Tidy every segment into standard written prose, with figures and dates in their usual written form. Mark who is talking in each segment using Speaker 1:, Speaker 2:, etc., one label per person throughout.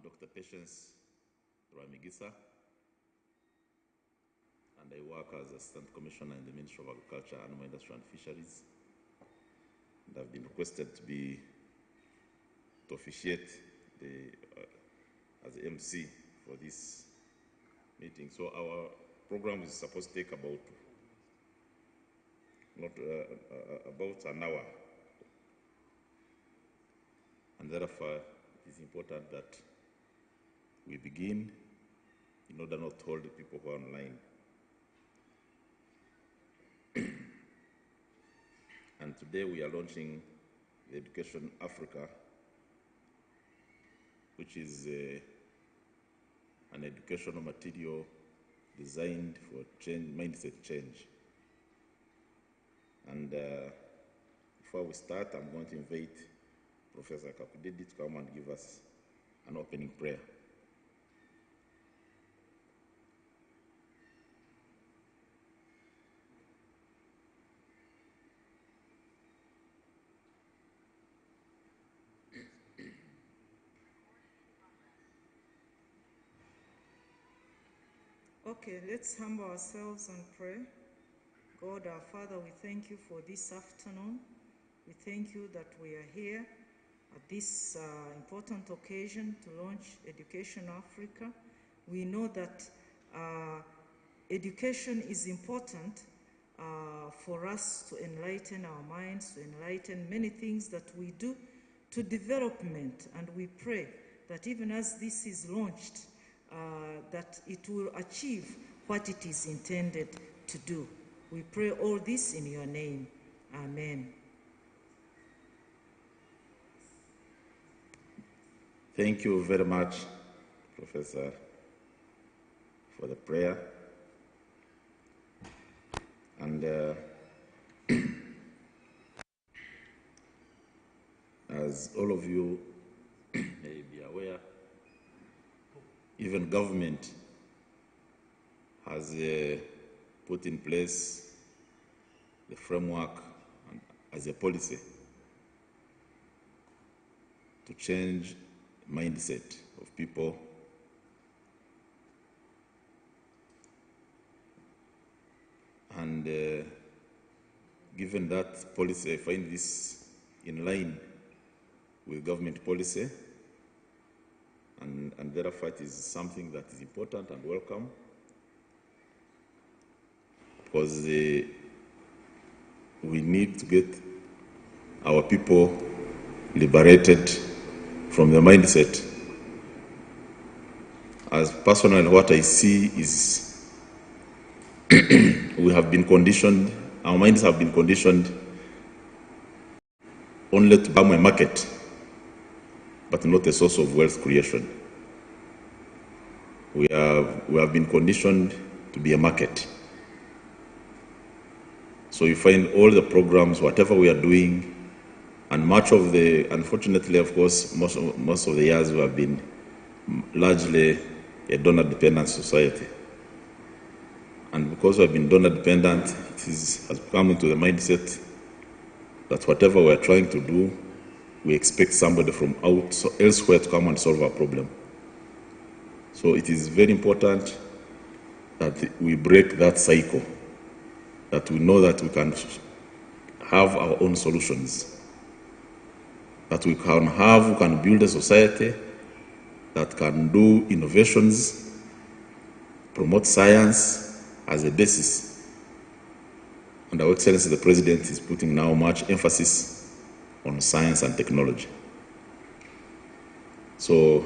Speaker 1: Dr. Patience Ramigisa, and I work as Assistant Commissioner in the Ministry of Agriculture, Animal Industry and Fisheries. And I've been requested to officiate as the MC for this meeting. So our program is supposed to take about an hour, and therefore it is important that we begin in order not to hold the people who are online. And today we are launching the Education Africa, which is an educational material designed for mindset change. And before we start, I'm going to invite Professor Kakudedi to come and give us an opening prayer.
Speaker 2: Okay, let's humble ourselves and pray. God, our Father, we thank you for this afternoon. We thank you that we are here at this important occasion to launch Education Africa. We know that education is important for us to enlighten our minds, to enlighten many things that we do to development. And we pray that even as this is launched, that it will achieve what it is intended to do. We pray all this in your name. Amen.
Speaker 1: Thank you very much, Professor, for the prayer. And as all of you may be aware, even government has put in place the framework as a policy to change mindset of people and given that policy, I find this in line with government policy, and therefore it is something that is important and welcome, because we need to get our people liberated from the mindset. As personally, what I see is we have been conditioned, our minds have been conditioned only to become a market, but not a source of wealth creation. We have been conditioned to be a market. So you find all the programs, whatever we are doing, and much of the, unfortunately, of course, most of the years we have been largely a donor-dependent society. And because we have been donor-dependent, it has come into the mindset that whatever we are trying to do, we expect somebody from elsewhere to come and solve our problem. So it is very important that we break that cycle, that we know that we can have our own solutions, that we can build a society that can do innovations, promote science as a basis. And Our Excellency the President is putting now much emphasis on science and technology. So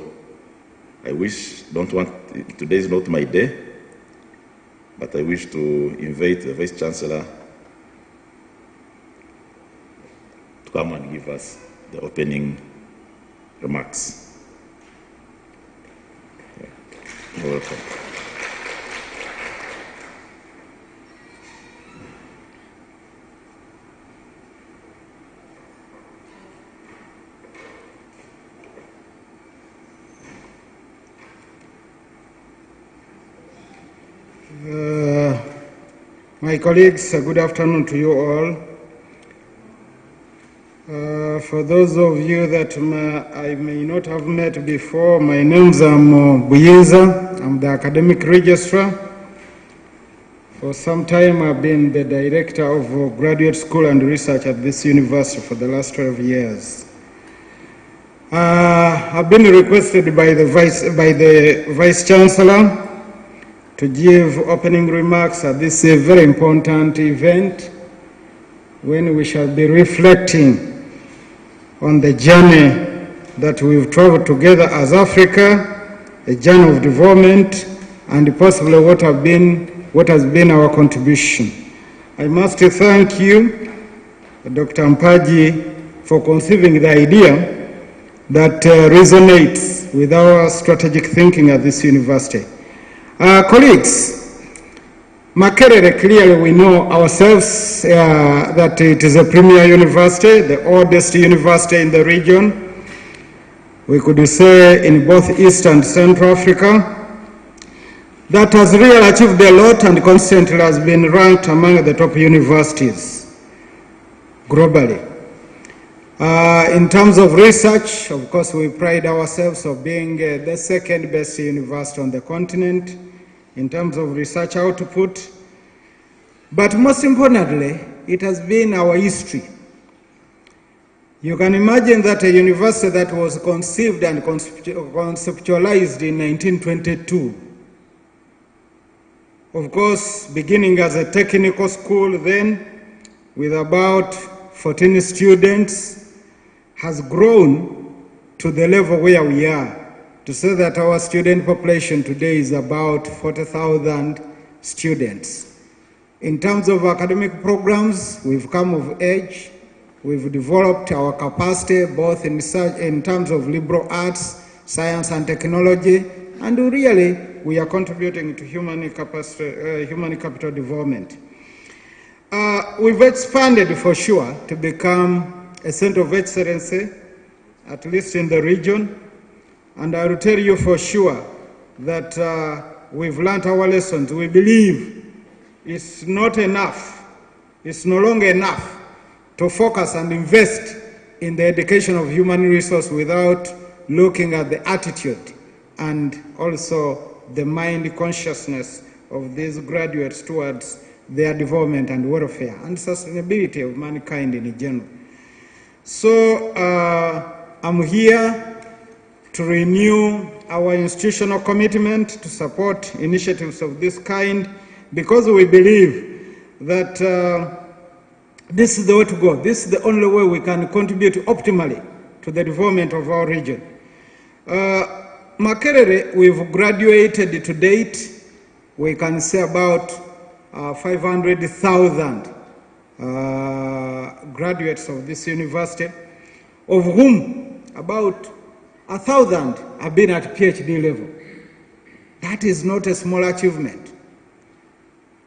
Speaker 1: I wish, today is not my day, but I wish to invite the Vice Chancellor to come and give us the opening remarks. You're welcome.
Speaker 3: My colleagues, good afternoon to you all. For those of you that I may not have met before, my name's Buyinza. I'm the academic registrar. For some time, I've been the director of graduate school and research at this university for the last 12 years. I've been requested by the Vice Chancellor to give opening remarks at this very important event when we shall be reflecting on the journey that we've traveled together as Africa, a journey of development, and possibly what has been our contribution. I must thank you, Dr. Mpaji, for conceiving the idea that resonates with our strategic thinking at this university. Colleagues, MAKERERE, clearly we know ourselves that it is a premier university, the oldest university in the region. We could say in both East and Central Africa, that has really achieved a lot and constantly has been ranked among the top universities globally. In terms of research, of course, we pride ourselves of being the second best university on the continent in terms of research output. But most importantly, it has been our history. You can imagine that a university that was conceived and conceptualized in 1922, of course, beginning as a technical school then, with about 14 students, has grown to the level where we are, to say that our student population today is about 40,000 students. In terms of academic programs, we've come of age. We've developed our capacity both in terms of liberal arts, science and technology, and really we are contributing to human capital development. We've expanded for sure to become a center of excellency, at least in the region. And I will tell you for sure that we've learned our lessons. We believe it's not enough, it's no longer enough to focus and invest in the education of human resource without looking at the attitude and also the mind consciousness of these graduates towards their development and welfare and sustainability of mankind in general. So I'm here to renew our institutional commitment to support initiatives of this kind because we believe that this is the way to go. This is the only way we can contribute optimally to the development of our region. MAKERERE, we've graduated to date, we can say about 500,000 graduates of this university, of whom about 1,000 have been at PhD level. That is not a small achievement.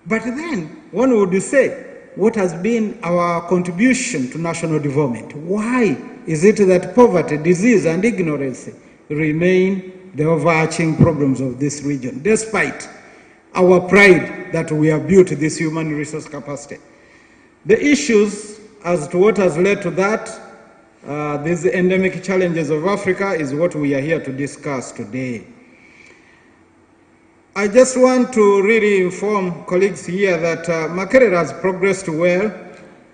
Speaker 3: But then one would say, what has been our contribution to national development? Why is it that poverty, disease, and ignorance remain the overarching problems of this region, despite our pride that we have built this human resource capacity? The issues as to what has led to that, these endemic challenges of Africa, is what we are here to discuss today. I just want to really inform colleagues here that MAKERERE has progressed well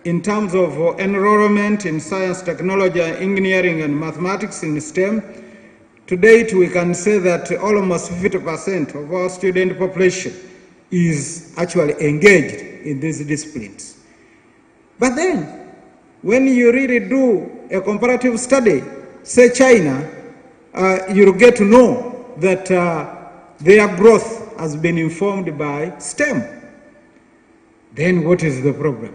Speaker 3: in terms of enrollment in science, technology, engineering, and mathematics in STEM. To date, we can say that almost 50% of our student population is actually engaged in these disciplines. But then, when you really do a comparative study, say China, you'll get to know that their growth has been informed by STEM. Then what is the problem?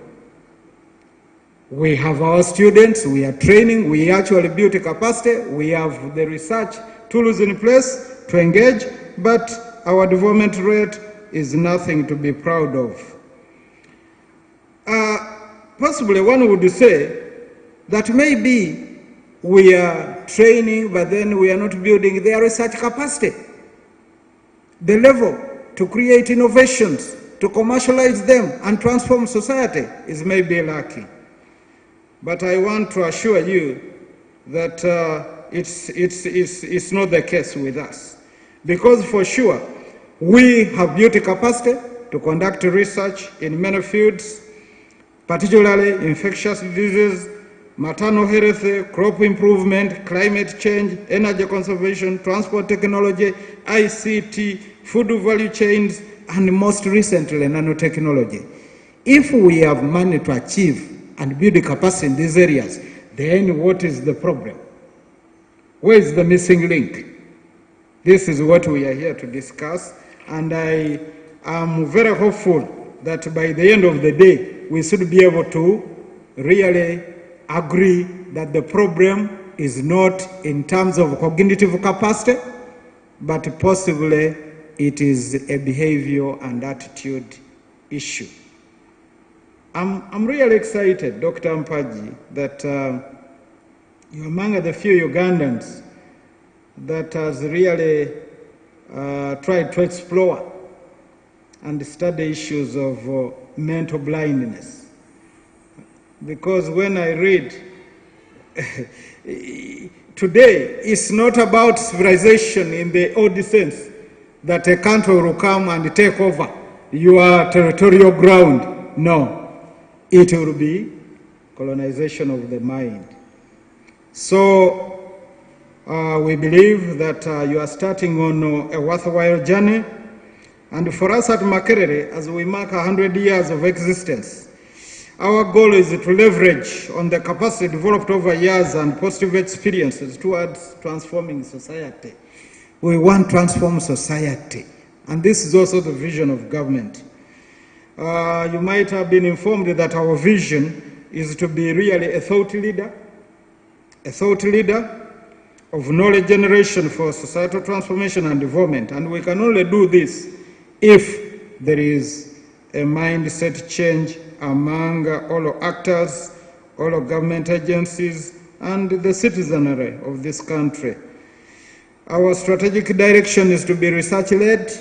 Speaker 3: We have our students, we are training, we actually build a capacity, we have the research tools in place to engage, but our development rate is nothing to be proud of. Possibly one would say that maybe we are training, but then we are not building their research capacity. The level to create innovations, to commercialize them and transform society is maybe lacking. But I want to assure you that it's not the case with us. Because for sure, we have built capacity to conduct research in many fields, particularly infectious diseases, maternal health, crop improvement, climate change, energy conservation, transport technology, ICT, food value chains, and most recently, nanotechnology. If we have managed to achieve and build capacity in these areas, then what is the problem? Where is the missing link? This is what we are here to discuss, and I am very hopeful that by the end of the day, we should be able to really agree that the problem is not in terms of cognitive capacity, but possibly it is a behavior and attitude issue. I'm really excited, Dr. Mpaji, that you're among the few Ugandans that has really tried to explore and study issues of mental blindness. Because when I read, today it's not about civilization in the old sense that a country will come and take over your territorial ground. No, it will be colonization of the mind. So we believe that you are starting on a worthwhile journey. And for us at MAKERERE, as we mark 100 years of existence, our goal is to leverage on the capacity developed over years and positive experiences towards transforming society. We want to transform society, and this is also the vision of government. You might have been informed that our vision is to be really a thought leader of knowledge generation for societal transformation and development, and we can only do this if there is a mindset change among all actors, all government agencies, and the citizenry of this country. Our strategic direction is to be research-led,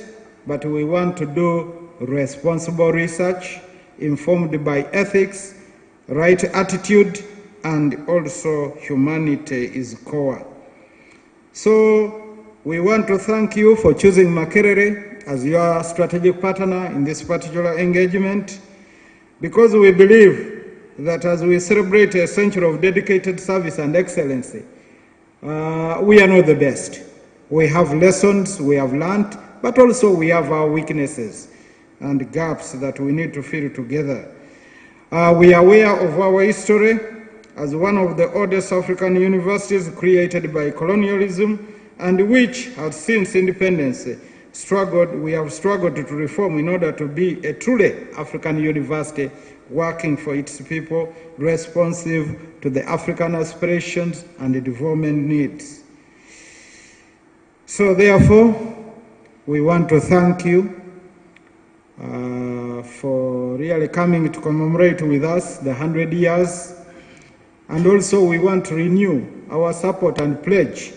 Speaker 3: but we want to do responsible research informed by ethics, right attitude, and also humanity is core. So we want to thank you for choosing MAKERERE as your strategic partner in this particular engagement, because we believe that as we celebrate a century of dedicated service and excellency, we are not the best. We have lessons we have learned, but also we have our weaknesses and gaps that we need to fill together. We are aware of our history as one of the oldest African universities created by colonialism, and which has since independence we have struggled to reform in order to be a truly African university working for its people, responsive to the African aspirations and the development needs. So therefore, we want to thank you for really coming to commemorate with us the 100 years. And also we want to renew our support and pledge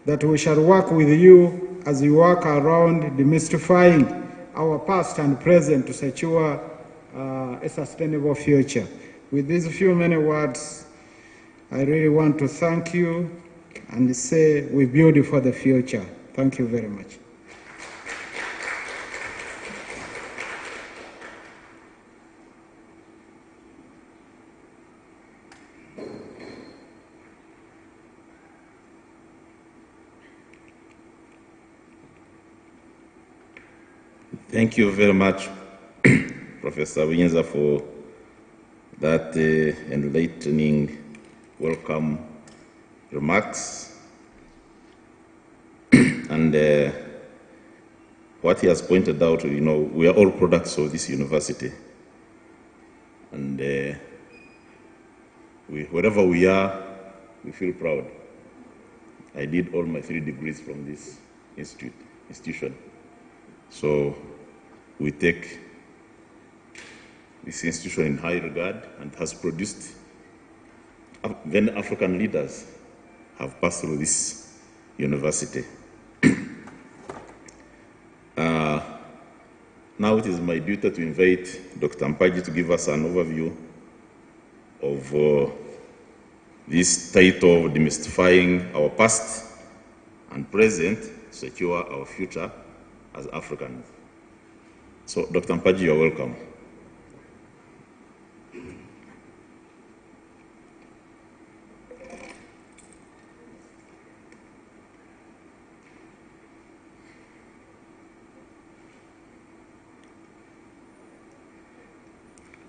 Speaker 3: that we shall work with you as we work around demystifying our past and present to secure a sustainable future. With these few many words, I really want to thank you and say we build for the future. Thank you very much.
Speaker 1: Thank you very much, Professor Winza, for that enlightening welcome remarks. And what he has pointed out, we are all products of this university. And wherever we are, we feel proud. I did all my 3 degrees from this institution. So we take this institution in high regard, and has produced many African leaders have passed through this university. Now it is my duty to invite Dr. Mpaji to give us an overview of this title of demystifying our past and present, secure our future as Africans. So, Dr. Mpaji, you're welcome.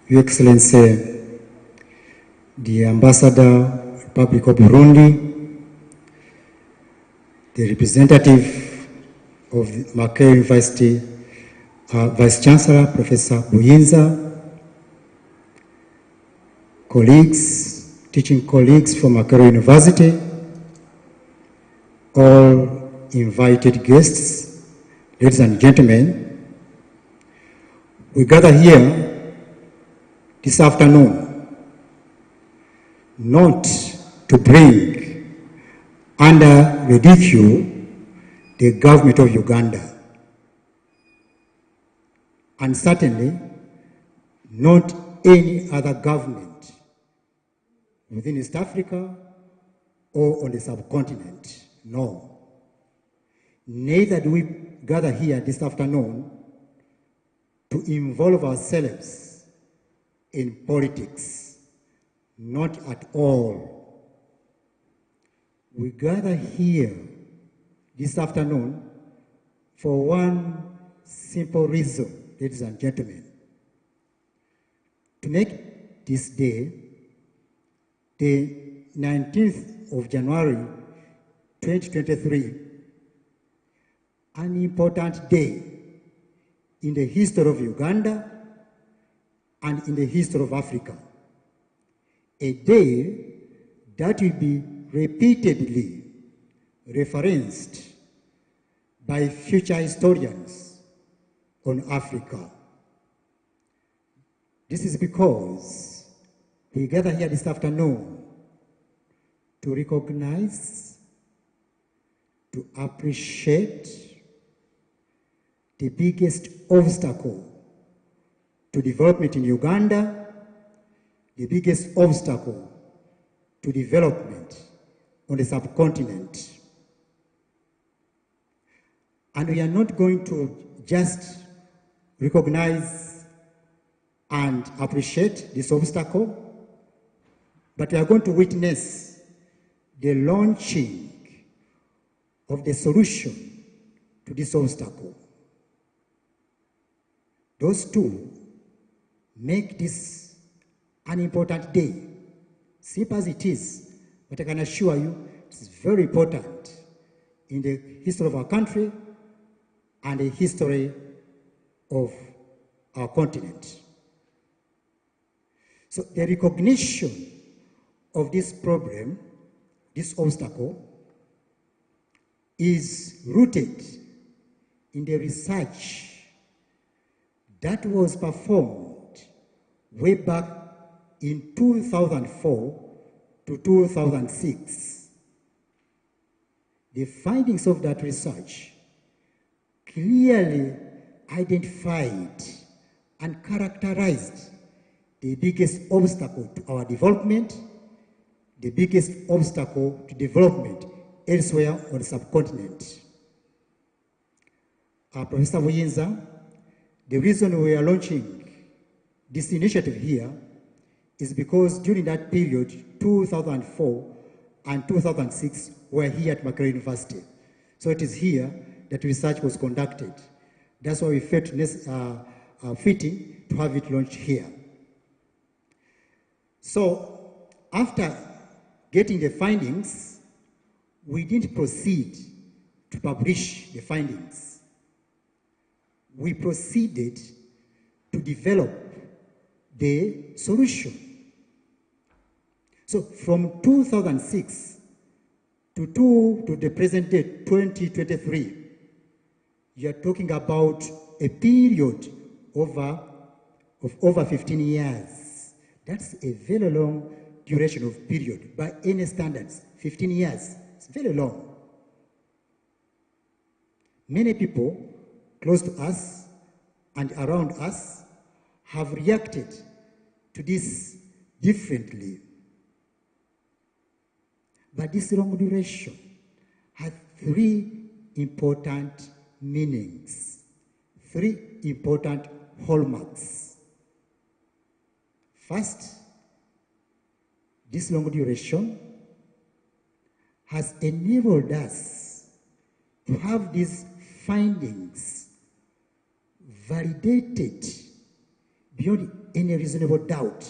Speaker 4: Your Excellency, the Ambassador, Republic of Burundi, the representative of the MAKERERE University, Vice Chancellor, Professor Buyinza, colleagues, teaching colleagues from MAKERERE University, all invited guests, ladies and gentlemen, we gather here this afternoon not to bring under ridicule the government of Uganda, and certainly not any other government within East Africa or on the subcontinent. No. Neither do we gather here this afternoon to involve ourselves in politics. Not at all. We gather here this afternoon for one simple reason, ladies and gentlemen. To make this day, the 19th of January 2023, an important day in the history of Uganda and in the history of Africa. A day that will be repeatedly referenced by future historians on Africa. This is because we gather here this afternoon to recognize, to appreciate the biggest obstacle to development in Uganda, the biggest obstacle to development on the subcontinent. And we are not going to just recognize and appreciate this obstacle, but we are going to witness the launching of the solution to this obstacle. Those two make this an important day, simple as it is, but I can assure you it's very important in the history of our country and the history of our continent. So the recognition of this problem, this obstacle, is rooted in the research that was performed way back in 2004 to 2006. The findings of that research clearly identified and characterized the biggest obstacle to our development, the biggest obstacle to development elsewhere on the subcontinent. Professor Buyinza, the reason we are launching this initiative here is because during that period, 2004 and 2006, we were here at MAKERERE University. So it is here that research was conducted. That's why we felt fitting to have it launched here. So after getting the findings, we didn't proceed to publish the findings. We proceeded to develop the solution. So from 2006 to the present day, 2023, you are talking about a period of over 15 years. That's a very long duration of period by any standards. 15 years, it's very long. Many people close to us and around us have reacted to this differently. But this long duration has three important meanings, three important hallmarks. First, this long duration has enabled us to have these findings validated beyond any reasonable doubt.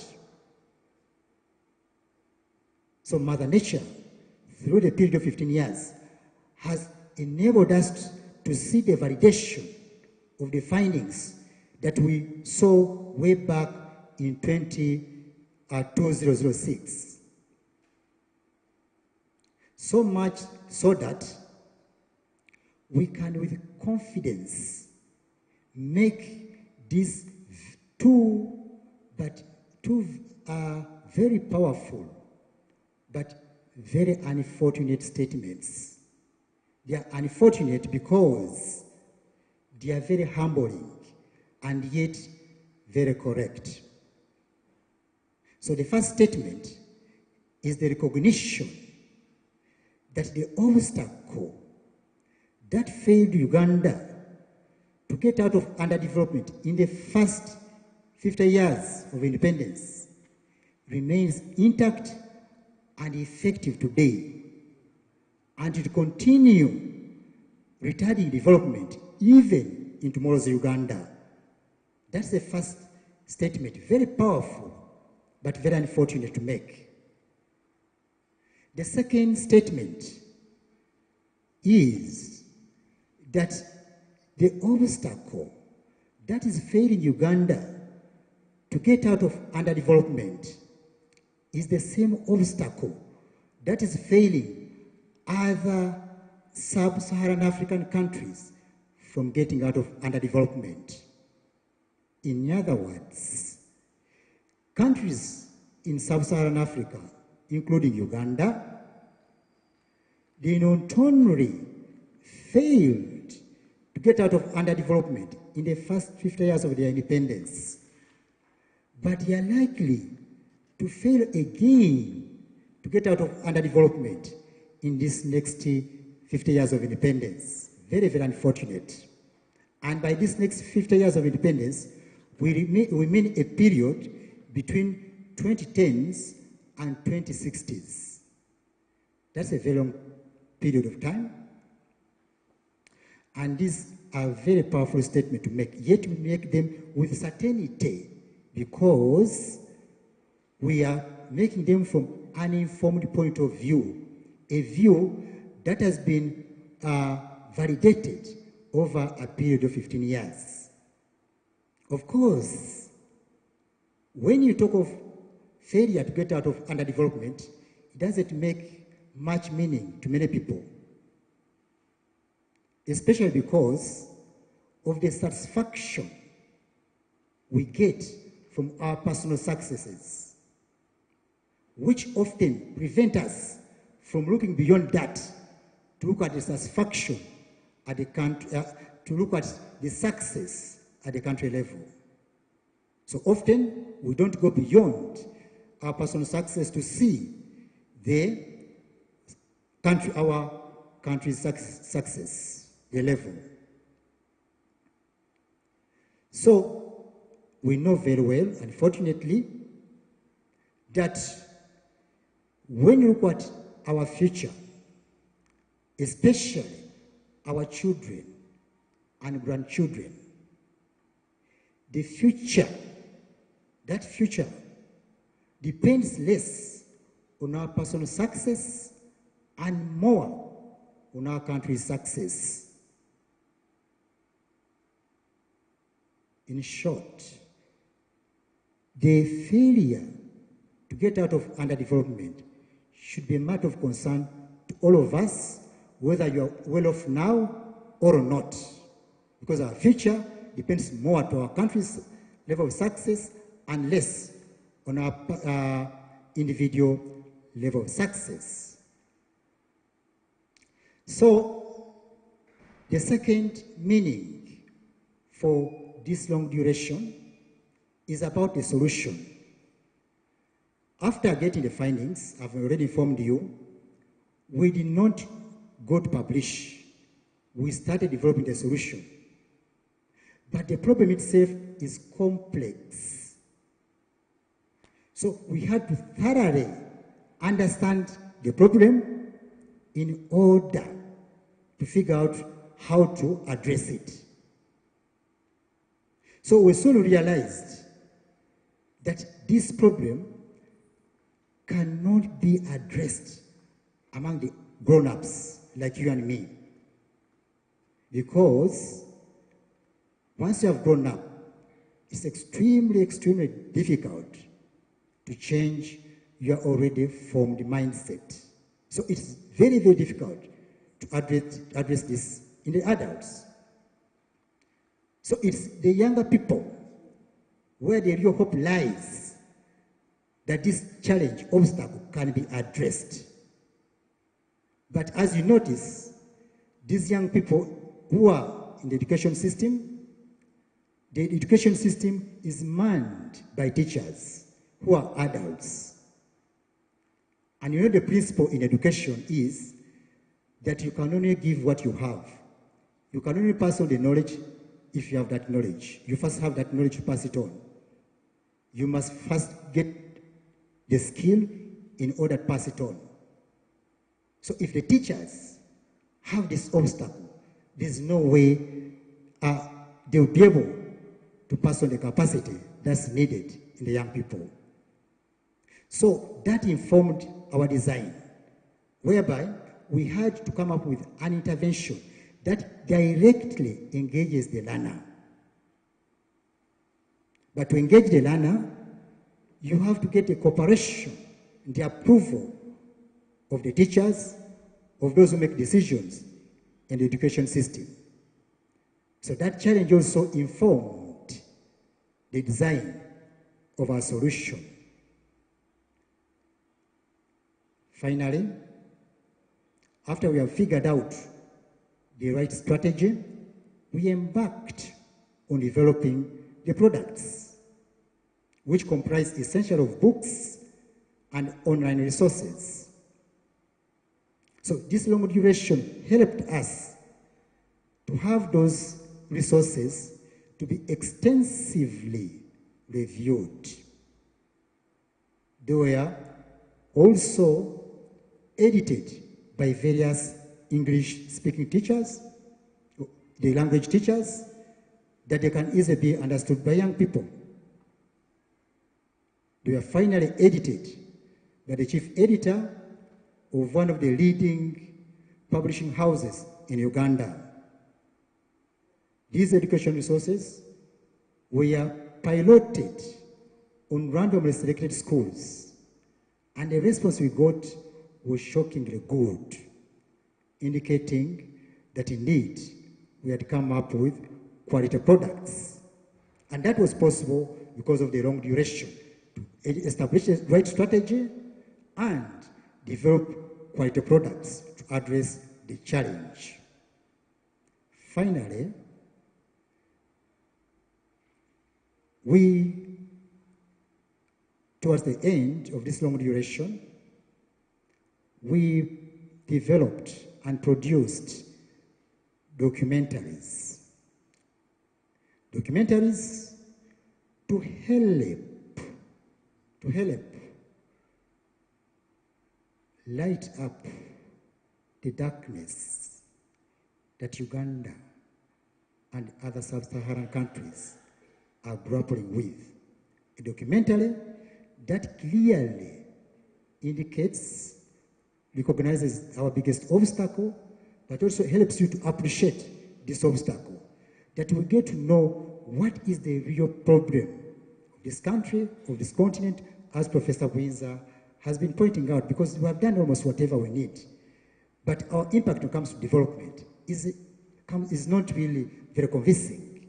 Speaker 4: So Mother Nature, through the period of 15 years, has enabled us to see the validation of the findings that we saw way back in 2006. So much so that we can with confidence make these two very powerful but very unfortunate statements. They are unfortunate because they are very humbling and yet very correct. So the first statement is the recognition that the obstacle that failed Uganda to get out of underdevelopment in the first 50 years of independence remains intact and effective today, and it will continue retarding development even in tomorrow's Uganda. That's the first statement, very powerful, but very unfortunate to make. The second statement is that the obstacle that is failing Uganda to get out of underdevelopment is the same obstacle that is failing other sub-Saharan African countries from getting out of underdevelopment. In other words, countries in sub-Saharan Africa, including Uganda, they not only failed to get out of underdevelopment in the first 50 years of their independence, but they are likely to fail again to get out of underdevelopment in this next 50 years of independence. Very, very unfortunate. And by this next 50 years of independence, we mean a period between 2010s and 2060s. That's a very long period of time. And these are very powerful statements to make, yet we make them with certainty because we are making them from an informed point of view, a view that has been validated over a period of 15 years. Of course, when you talk of failure to get out of underdevelopment, it doesn't make much meaning to many people, especially because of the satisfaction we get from our personal successes, which often prevent us from looking beyond that to look at the satisfaction at the country, to look at the success at the country level. So often we don't go beyond our personal success to see the country, our country's success, the level. So we know very well, unfortunately, that when you look at our future, especially our children and grandchildren, the future, that future depends less on our personal success and more on our country's success. In short, the failure to get out of underdevelopment should be a matter of concern to all of us, whether you are well off now or not, because our future depends more on our country's level of success and less on our individual level of success. So, the second meaning for this long duration is about the solution. After getting the findings, I've already informed you we did not go to publish. We started developing the solution. But the problem itself is complex. So we had to thoroughly understand the problem in order to figure out how to address it. So we soon realized that this problem cannot be addressed among the grown-ups like you and me. Because once you have grown up, it's extremely, extremely difficult to change your already formed mindset. So it's very, very difficult to address this in the adults. So it's the younger people where the real hope lies that this challenge, obstacle, can be addressed. But as you notice, these young people who are in the education system is manned by teachers who are adults. And you know the principle in education is that you can only give what you have. You can only pass on the knowledge if you have that knowledge. You first have that knowledge to pass it on. You must first get the skill in order to pass it on. So if the teachers have this obstacle, there's no way they'll be able to pass on the capacity that's needed in the young people. So that informed our design, whereby we had to come up with an intervention that directly engages the learner. But to engage the learner, you have to get the cooperation and the approval of the teachers, of those who make decisions in the education system. So that challenge also informed the design of our solution. Finally, after we have figured out the right strategy, we embarked on developing the products, which comprise essential of books and online resources. So this long duration helped us to have those resources to be extensively reviewed. They were also edited by various English-speaking teachers, the language teachers, that they can easily be understood by young people. They were finally edited by the chief editor of one of the leading publishing houses in Uganda. These education resources were piloted on randomly selected schools, and the response we got was shockingly good, indicating that indeed we had come up with quality products. And that was possible because of the long duration to establish the right strategy and develop quality products to address the challenge. Finally, towards the end of this long duration, we developed and produced documentaries to help light up the darkness that Uganda and other sub-Saharan countries are grappling with. A documentary that clearly indicates, recognizes our biggest obstacle, but also helps you to appreciate this obstacle, that we get to know what is the real problem of this country, of this continent, as Professor Windsor has been pointing out, because we have done almost whatever we need. But our impact when it comes to development is not really very convincing.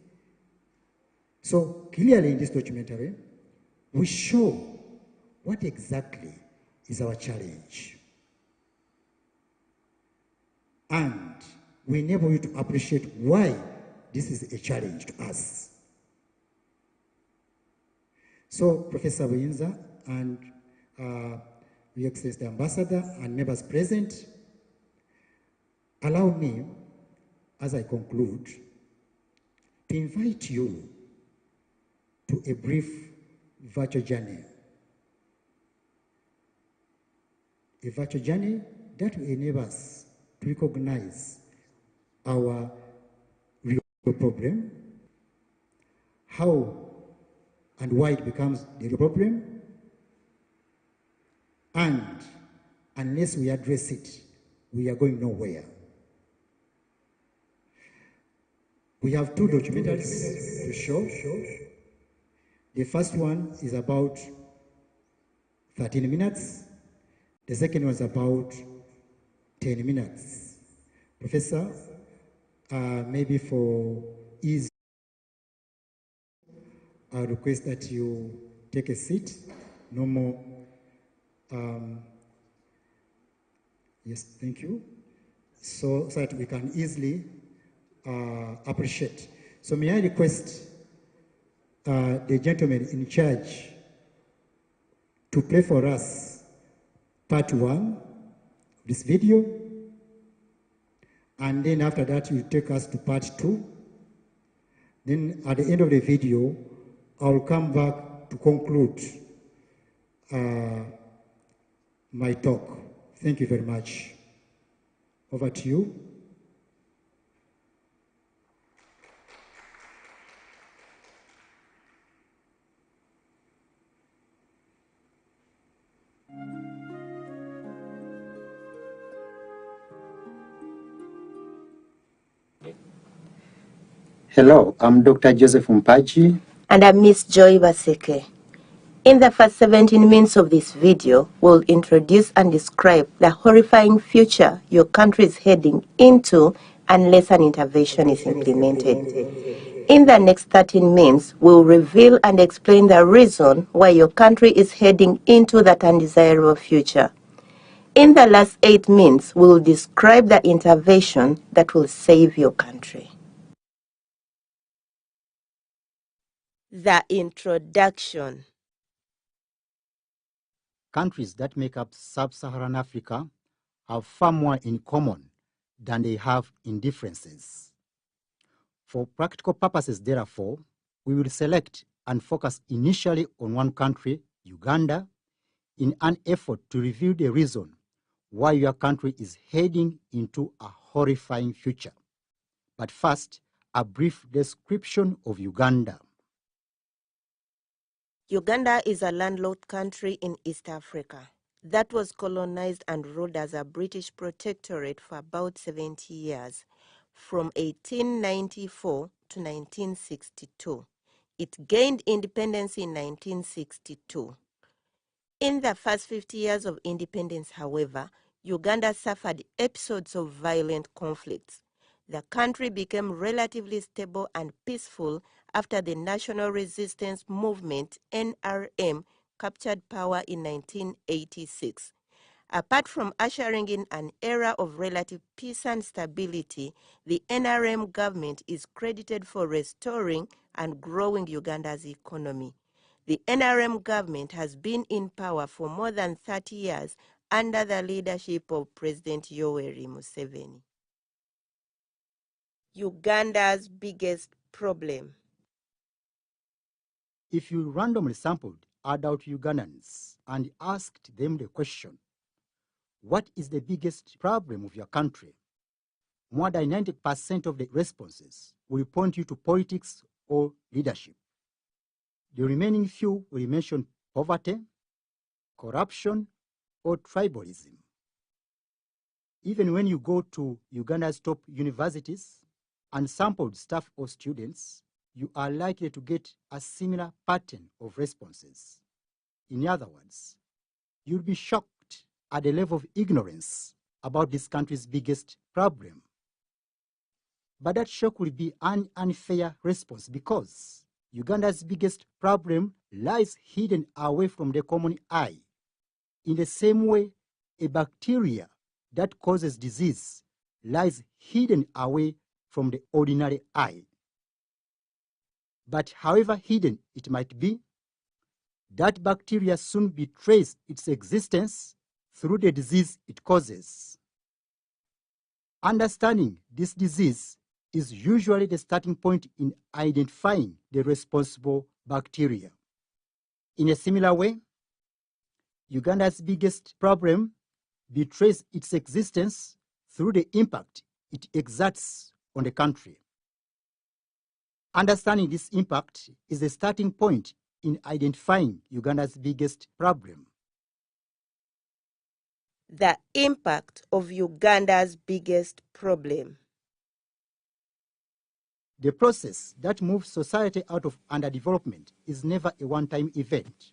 Speaker 4: So clearly in this documentary, we show what exactly is our challenge. And we enable you to appreciate why this is a challenge to us. So Professor Windsor and Your Excellency the Ambassador and members present, Allow me, as I conclude, to invite you to a brief virtual journey. A virtual journey that will enable us to recognize our real problem, how and why it becomes the real problem, and unless we address it, we are going nowhere. We have two documentaries to show. The first one is about 13 minutes. The second one is about 10 minutes. Professor, maybe for ease, I request that you take a seat. No more. Yes, thank you. So that we can easily appreciate. So may I request the gentleman in charge to play for us part 1 of this video, and then after that you take us to part 2. Then at the end of the video, I'll come back to conclude my talk. Thank you very much. Over to you.
Speaker 5: Hello, I'm Dr. Joseph Mpachi.
Speaker 6: And I'm Miss Joy Baseke. In the first 17 minutes of this video, we'll introduce and describe the horrifying future your country is heading into unless an intervention is implemented. In the next 13 minutes, we'll reveal and explain the reason why your country is heading into that undesirable future. In the last 8 minutes, we'll describe the intervention that will save your country. The introduction.
Speaker 4: Countries that make up sub-Saharan Africa have far more in common than they have in differences. For practical purposes, therefore, we will select and focus initially on one country, Uganda, in an effort to reveal the reason why your country is heading into a horrifying future. But first, a brief description of Uganda.
Speaker 6: Uganda is a landlocked country in East Africa that was colonized and ruled as a British protectorate for about 70 years, from 1894 to 1962. It gained independence in 1962. In the first 50 years of independence, however, Uganda suffered episodes of violent conflicts. The country became relatively stable and peaceful after the National Resistance Movement, NRM, captured power in 1986. Apart from ushering in an era of relative peace and stability, the NRM government is credited for restoring and growing Uganda's economy. The NRM government has been in power for more than 30 years under the leadership of President Yoweri Museveni. Uganda's biggest problem.
Speaker 4: If you randomly sampled adult Ugandans and asked them the question, what is the biggest problem of your country? More than 90% of the responses will point you to politics or leadership. The remaining few will mention poverty, corruption, or tribalism. Even when you go to Uganda's top universities and sampled staff or students, you are likely to get a similar pattern of responses. In other words, you'll be shocked at the level of ignorance about this country's biggest problem. But that shock will be an unfair response because Uganda's biggest problem lies hidden away from the common eye. In the same way, a bacteria that causes disease lies hidden away from the ordinary eye. But however hidden it might be, that bacteria soon betrays its existence through the disease it causes. Understanding this disease is usually the starting point in identifying the responsible bacteria. In a similar way, Uganda's biggest problem betrays its existence through the impact it exerts on the country. Understanding this impact is the starting point in identifying Uganda's biggest problem.
Speaker 6: The impact of Uganda's biggest problem.
Speaker 4: The process that moves society out of underdevelopment is never a one-time event,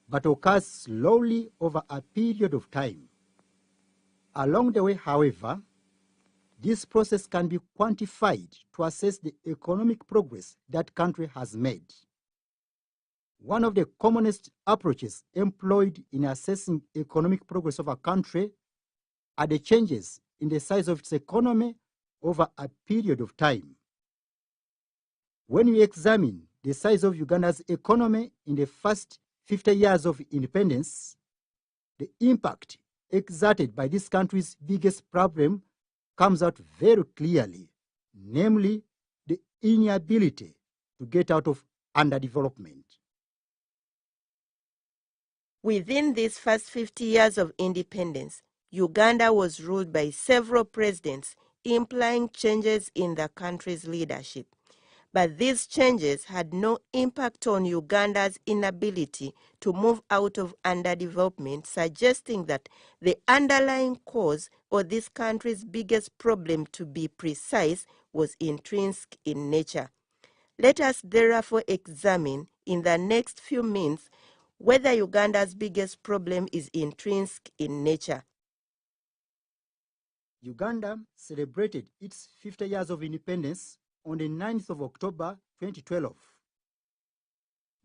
Speaker 4: but occurs slowly over a period of time. Along the way, however, this process can be quantified to assess the economic progress that country has made. One of the commonest approaches employed in assessing economic progress of a country are the changes in the size of its economy over a period of time. When we examine the size of Uganda's economy in the first 50 years of independence, the impact exerted by this country's biggest problem comes out very clearly, namely the inability to get out of underdevelopment.
Speaker 6: Within these first 50 years of independence, Uganda was ruled by several presidents, implying changes in the country's leadership. But these changes had no impact on Uganda's inability to move out of underdevelopment, suggesting that the underlying cause, or this country's biggest problem to be precise, was intrinsic in nature. Let us therefore examine in the next few minutes whether Uganda's biggest problem is intrinsic in nature.
Speaker 4: Uganda celebrated its 50 years of independence on the 9th of October 2012.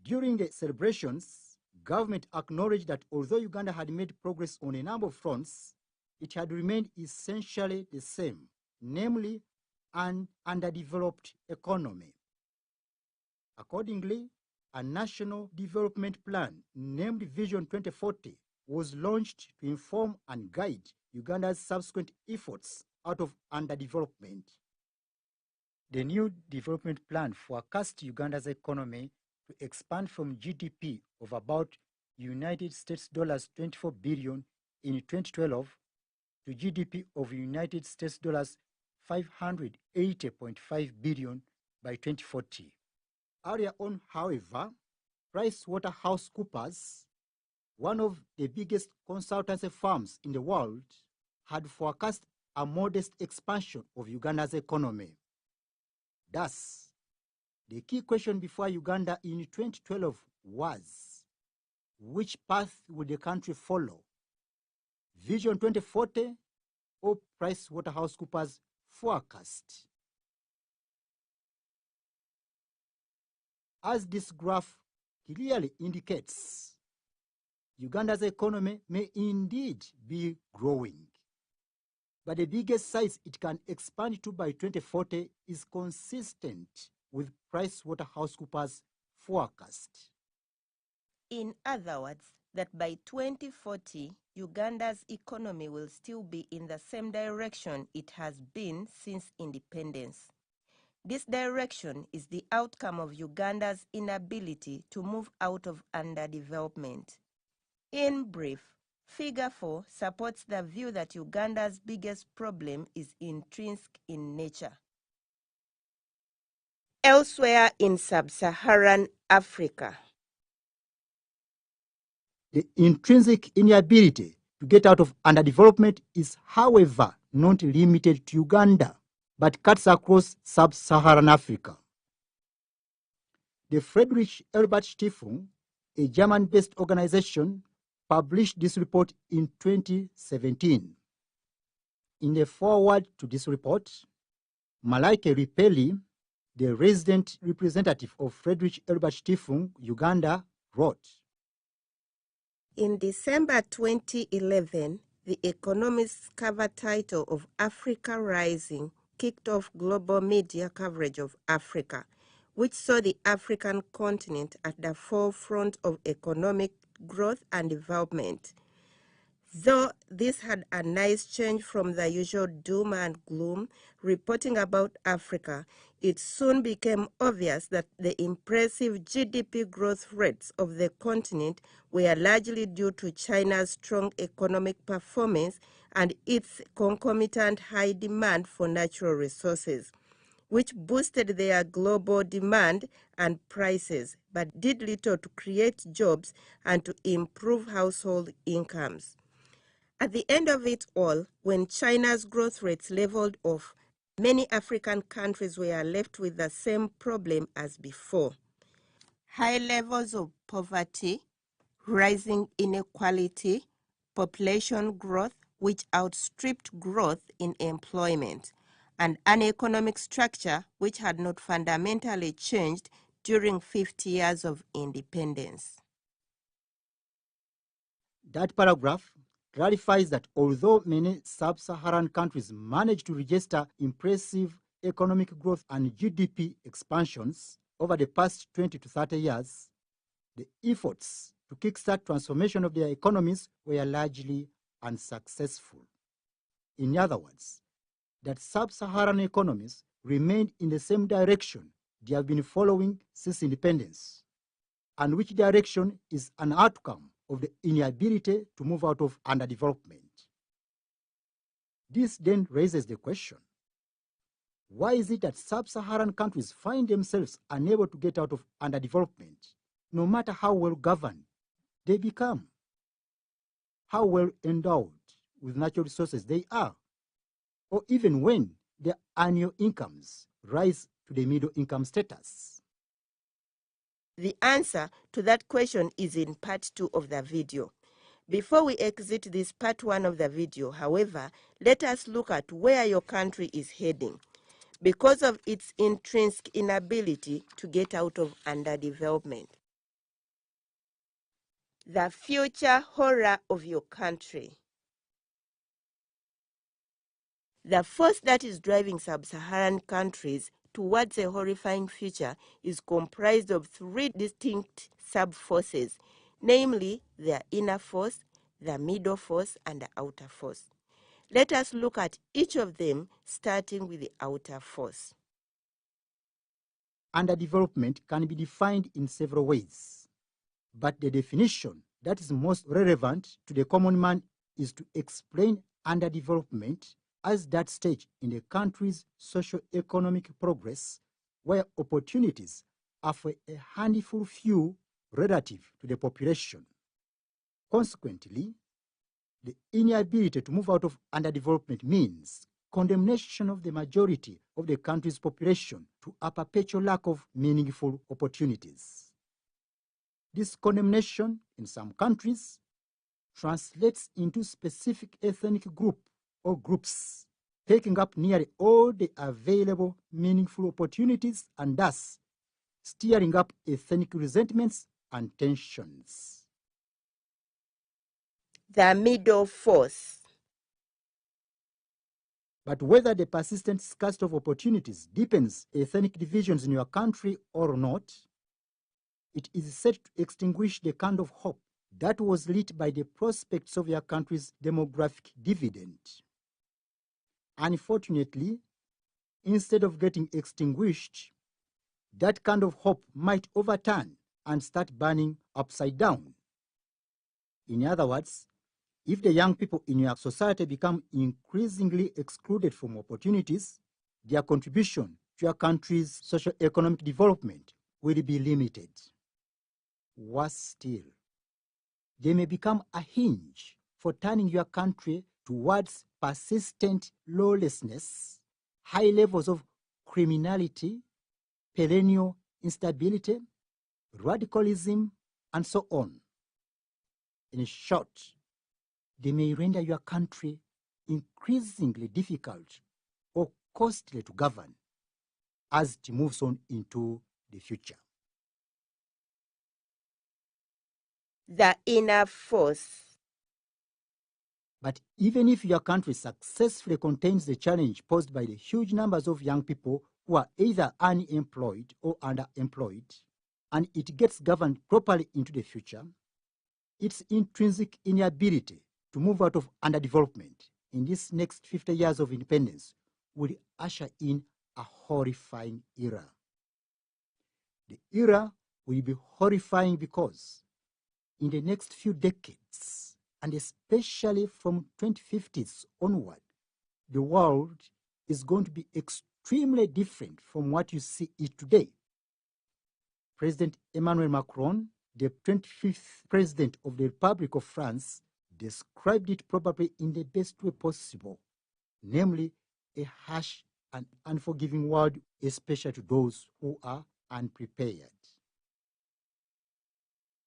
Speaker 4: During the celebrations, government acknowledged that although Uganda had made progress on a number of fronts, it had remained essentially the same, namely an underdeveloped economy. Accordingly, a national development plan named Vision 2040 was launched to inform and guide Uganda's subsequent efforts out of underdevelopment. The new development plan forecast Uganda's economy to expand from GDP of about United States dollars 24 billion in 2012 to GDP of United States dollars 580.5 billion by 2040. Earlier on, however, PricewaterhouseCoopers, one of the biggest consultancy firms in the world, had forecast a modest expansion of Uganda's economy. Thus, the key question before Uganda in 2012 was, which path would the country follow? Vision 2040 or PricewaterhouseCoopers forecast? As this graph clearly indicates, Uganda's economy may indeed be growing, but the biggest size it can expand to by 2040 is consistent with PricewaterhouseCoopers forecast.
Speaker 6: In other words, that by 2040, Uganda's economy will still be in the same direction it has been since independence. This direction is the outcome of Uganda's inability to move out of underdevelopment. In brief, Figure 4 supports the view that Uganda's biggest problem is intrinsic in nature. Elsewhere in sub-Saharan Africa,
Speaker 4: the intrinsic inability to get out of underdevelopment is, however, not limited to Uganda, but cuts across sub-Saharan Africa. The Friedrich Ebert Stiftung, a German-based organization, published this report in 2017. In the foreword to this report, MAKERERE, the resident representative of Friedrich Ebert Stiftung, Uganda, wrote,
Speaker 6: in December 2011, The Economist's cover title of Africa Rising kicked off global media coverage of Africa, which saw the African continent at the forefront of economic growth and development. Though this had a nice change from the usual doom and gloom reporting about Africa, it soon became obvious that the impressive GDP growth rates of the continent were largely due to China's strong economic performance and its concomitant high demand for natural resources, which boosted their global demand and prices, but did little to create jobs and to improve household incomes. At the end of it all, when China's growth rates leveled off, many African countries were left with the same problem as before: high levels of poverty, rising inequality, population growth which outstripped growth in employment, and an economic structure which had not fundamentally changed during 50 years of independence.
Speaker 4: That paragraph clarifies that although many sub-Saharan countries managed to register impressive economic growth and GDP expansions over the past 20 to 30 years, the efforts to kickstart transformation of their economies were largely unsuccessful. In other words, that sub-Saharan economies remained in the same direction they have been following since independence, and which direction is an outcome of the inability to move out of underdevelopment. This then raises the question: why is it that sub-Saharan countries find themselves unable to get out of underdevelopment, no matter how well governed they become, how well endowed with natural resources they are, or even when their annual incomes rise to the middle income status?
Speaker 6: The answer to that question is in part 2 of the video. Before we exit this part 1 of the video, however, let us look at where your country is heading because of its intrinsic inability to get out of underdevelopment. The future horror of your country. The force that is driving sub-Saharan countries towards a horrifying future is comprised of 3 distinct sub-forces, namely their inner force, the middle force, and the outer force. Let us look at each of them, starting with the outer force.
Speaker 4: Underdevelopment can be defined in several ways, but the definition that is most relevant to the common man is to explain underdevelopment as that stage in the country's socio-economic progress where opportunities are for a handful few relative to the population. Consequently, the inability to move out of underdevelopment means condemnation of the majority of the country's population to a perpetual lack of meaningful opportunities. This condemnation in some countries translates into specific ethnic group or groups taking up nearly all the available meaningful opportunities and thus stirring up ethnic resentments and tensions.
Speaker 6: The middle force.
Speaker 4: But whether the persistent scarcity of opportunities deepens ethnic divisions in your country or not, it is set to extinguish the kind of hope that was lit by the prospects of your country's demographic dividend. Unfortunately, instead of getting extinguished, that kind of hope might overturn and start burning upside down. In other words, if the young people in your society become increasingly excluded from opportunities, their contribution to your country's socio-economic development will be limited. Worse still, they may become a hinge for turning your country towards persistent lawlessness, high levels of criminality, perennial instability, radicalism, and so on. In short, they may render your country increasingly difficult or costly to govern as it moves on into the future.
Speaker 6: The inner force.
Speaker 4: But even if your country successfully contains the challenge posed by the huge numbers of young people who are either unemployed or underemployed, and it gets governed properly into the future, its intrinsic inability to move out of underdevelopment in this next 50 years of independence will usher in a horrifying era. The era will be horrifying because in the next few decades, and especially from 2050s onward, the world is going to be extremely different from what you see it today. President Emmanuel Macron, the 25th President of the Republic of France, described it probably in the best way possible, namely a harsh and unforgiving world, especially to those who are unprepared.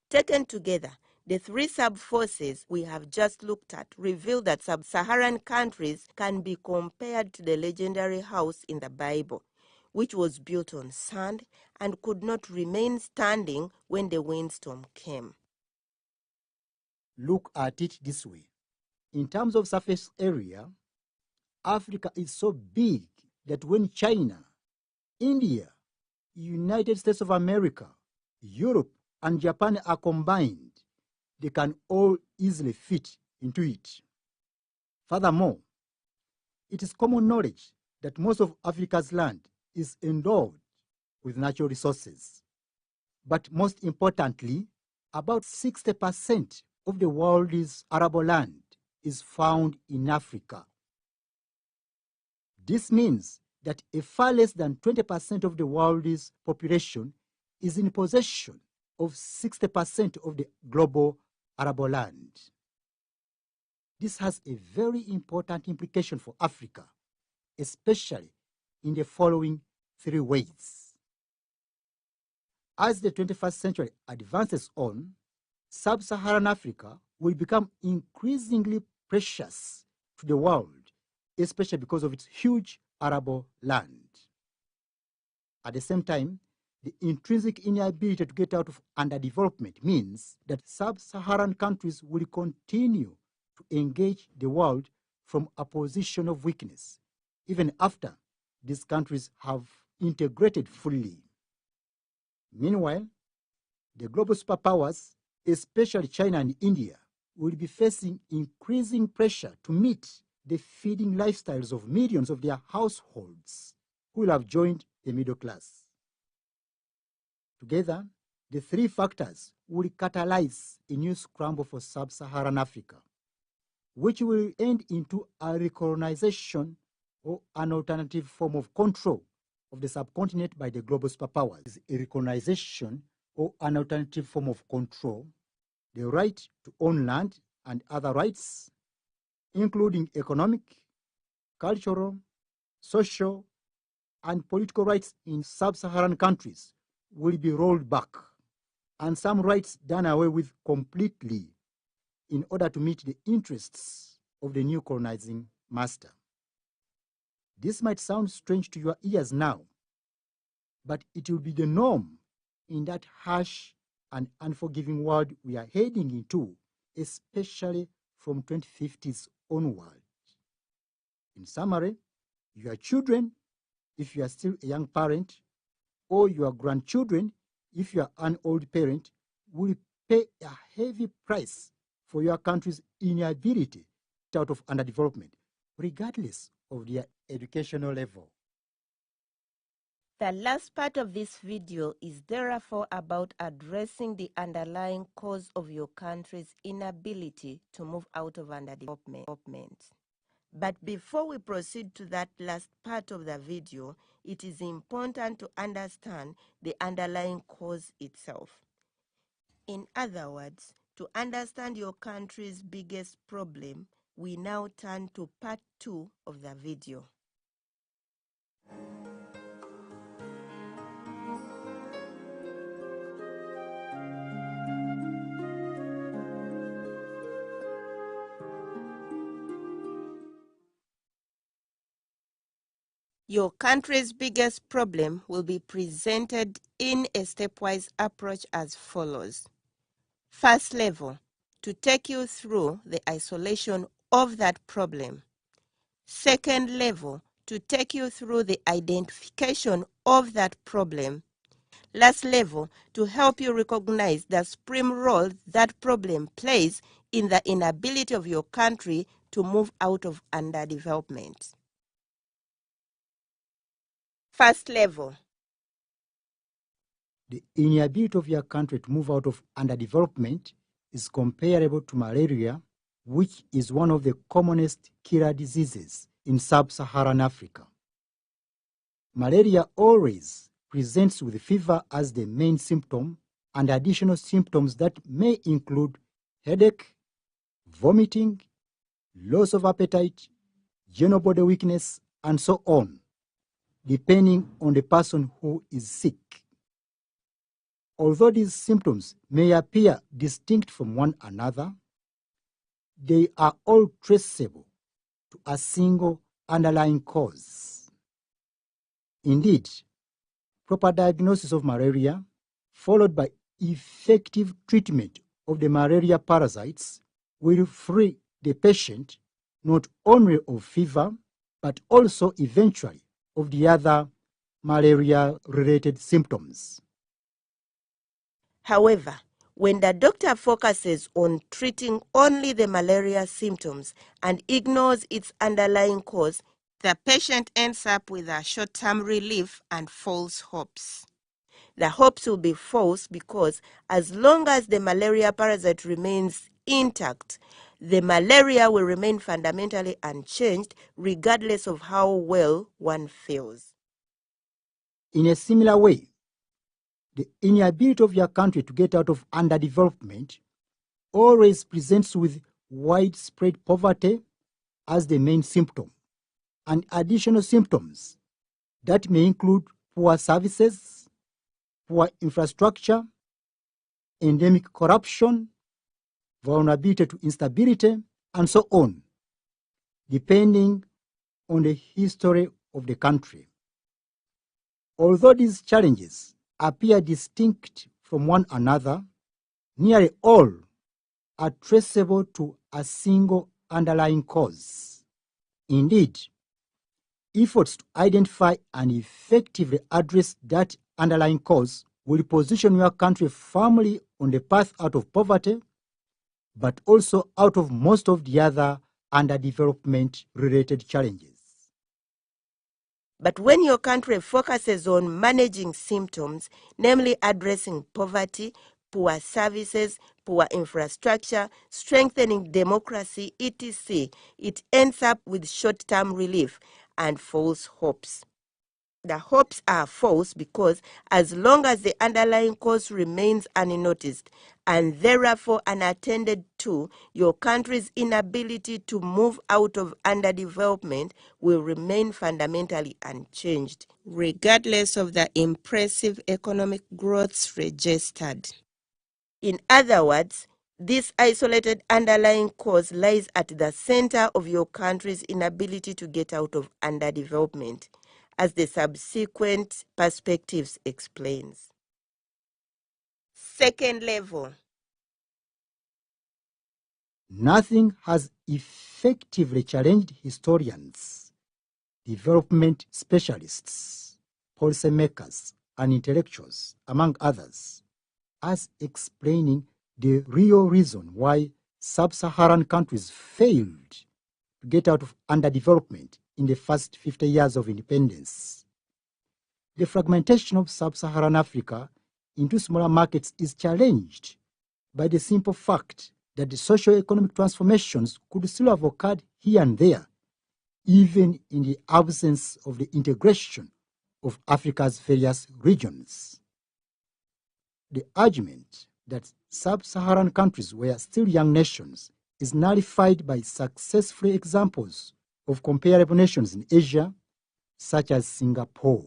Speaker 6: Taken together, the three sub-forces we have just looked at reveal that sub-Saharan countries can be compared to the legendary house in the Bible, which was built on sand and could not remain standing when the windstorm came.
Speaker 4: Look at it this way. In terms of surface area, Africa is so big that when China, India, United States of America, Europe, and Japan are combined, they can all easily fit into it. Furthermore, it is common knowledge that most of Africa's land is endowed with natural resources. But most importantly, about 60% of the world's arable land is found in Africa. This means that a far less than 20% of the world's population is in possession of 60% of the global arable land. This has a very important implication for Africa, especially in the following three ways. As the 21st century advances on, sub-Saharan Africa will become increasingly precious to the world, especially because of its huge arable land. At the same time, the intrinsic inability to get out of underdevelopment means that sub-Saharan countries will continue to engage the world from a position of weakness, even after these countries have integrated fully. Meanwhile, the global superpowers, especially China and India, will be facing increasing pressure to meet the feeding lifestyles of millions of their households who will have joined the middle class. Together, the three factors will catalyze a new scramble for sub-Saharan Africa, which will end into a recolonization or an alternative form of control of the subcontinent by the global superpowers. A recolonization or an alternative form of control, the right to own land and other rights, including economic, cultural, social, and political rights in sub-Saharan countries, will be rolled back, and some rights done away with completely in order to meet the interests of the new colonizing master. This might sound strange to your ears now, but it will be the norm in that harsh and unforgiving world we are heading into, especially from 2050s onward. In summary, your children, if you are still a young parent, or your grandchildren, if you are an old parent, will pay a heavy price for your country's inability to get out of underdevelopment, regardless of their educational level.
Speaker 6: The last part of this video is therefore about addressing the underlying cause of your country's inability to move out of underdevelopment. But before we proceed to that last part of the video, it is important to understand the underlying cause itself. In other words, to understand your country's biggest problem, we now turn to part 2 of the video. Your country's biggest problem will be presented in a stepwise approach as follows. First level, to take you through the isolation of that problem. Second level, to take you through the identification of that problem. Last level, to help you recognize the supreme role that problem plays in the inability of your country to move out of underdevelopment. First level.
Speaker 4: The inability of your country to move out of underdevelopment is comparable to malaria, which is one of the commonest killer diseases in sub-Saharan Africa. Malaria always presents with fever as the main symptom, and additional symptoms that may include headache, vomiting, loss of appetite, general body weakness, and so on, depending on the person who is sick. Although these symptoms may appear distinct from one another, they are all traceable to a single underlying cause. Indeed, proper diagnosis of malaria, followed by effective treatment of the malaria parasites, will free the patient not only of fever, but also eventually of the other malaria-related symptoms.
Speaker 6: However, when the doctor focuses on treating only the malaria symptoms and ignores its underlying cause, the patient ends up with a short-term relief and false hopes. The hopes will be false because as long as the malaria parasite remains intact, the malaria will remain fundamentally unchanged regardless of how well one feels.
Speaker 4: In a similar way, the inability of your country to get out of underdevelopment always presents with widespread poverty as the main symptom, and additional symptoms that may include poor services, poor infrastructure, endemic corruption, vulnerability to instability, and so on, depending on the history of the country. Although these challenges appear distinct from one another, nearly all are traceable to a single underlying cause. Indeed, efforts to identify and effectively address that underlying cause will position your country firmly on the path out of poverty, but also out of most of the other underdevelopment-related challenges.
Speaker 6: But when your country focuses on managing symptoms, namely addressing poverty, poor services, poor infrastructure, strengthening democracy, etc., it ends up with short-term relief and false hopes. The hopes are false because as long as the underlying cause remains unnoticed and therefore unattended to, your country's inability to move out of underdevelopment will remain fundamentally unchanged, regardless of the impressive economic growths registered. In other words, this isolated underlying cause lies at the center of your country's inability to get out of underdevelopment, as the subsequent perspectives explains. Second level.
Speaker 4: Nothing has effectively challenged historians, development specialists, policymakers, and intellectuals, among others, as explaining the real reason why sub-Saharan countries failed to get out of underdevelopment in the first 50 years of independence. The fragmentation of sub-Saharan Africa into smaller markets is challenged by the simple fact that the socio-economic transformations could still have occurred here and there, even in the absence of the integration of Africa's various regions. The argument that sub-Saharan countries were still young nations is nullified by successful examples of comparable nations in Asia, such as Singapore.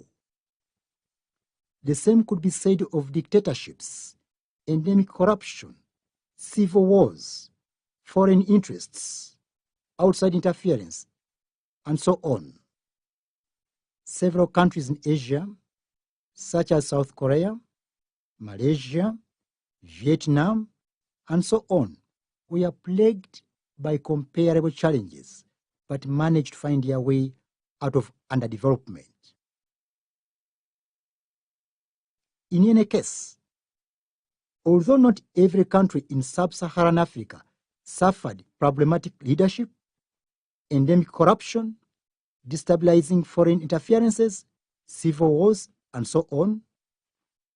Speaker 4: The same could be said of dictatorships, endemic corruption, civil wars, foreign interests, outside interference, and so on. Several countries in Asia, such as South Korea, Malaysia, Vietnam, and so on, were plagued by comparable challenges, but managed to find their way out of underdevelopment. In any case, although not every country in sub-Saharan Africa suffered problematic leadership, endemic corruption, destabilizing foreign interferences, civil wars, and so on,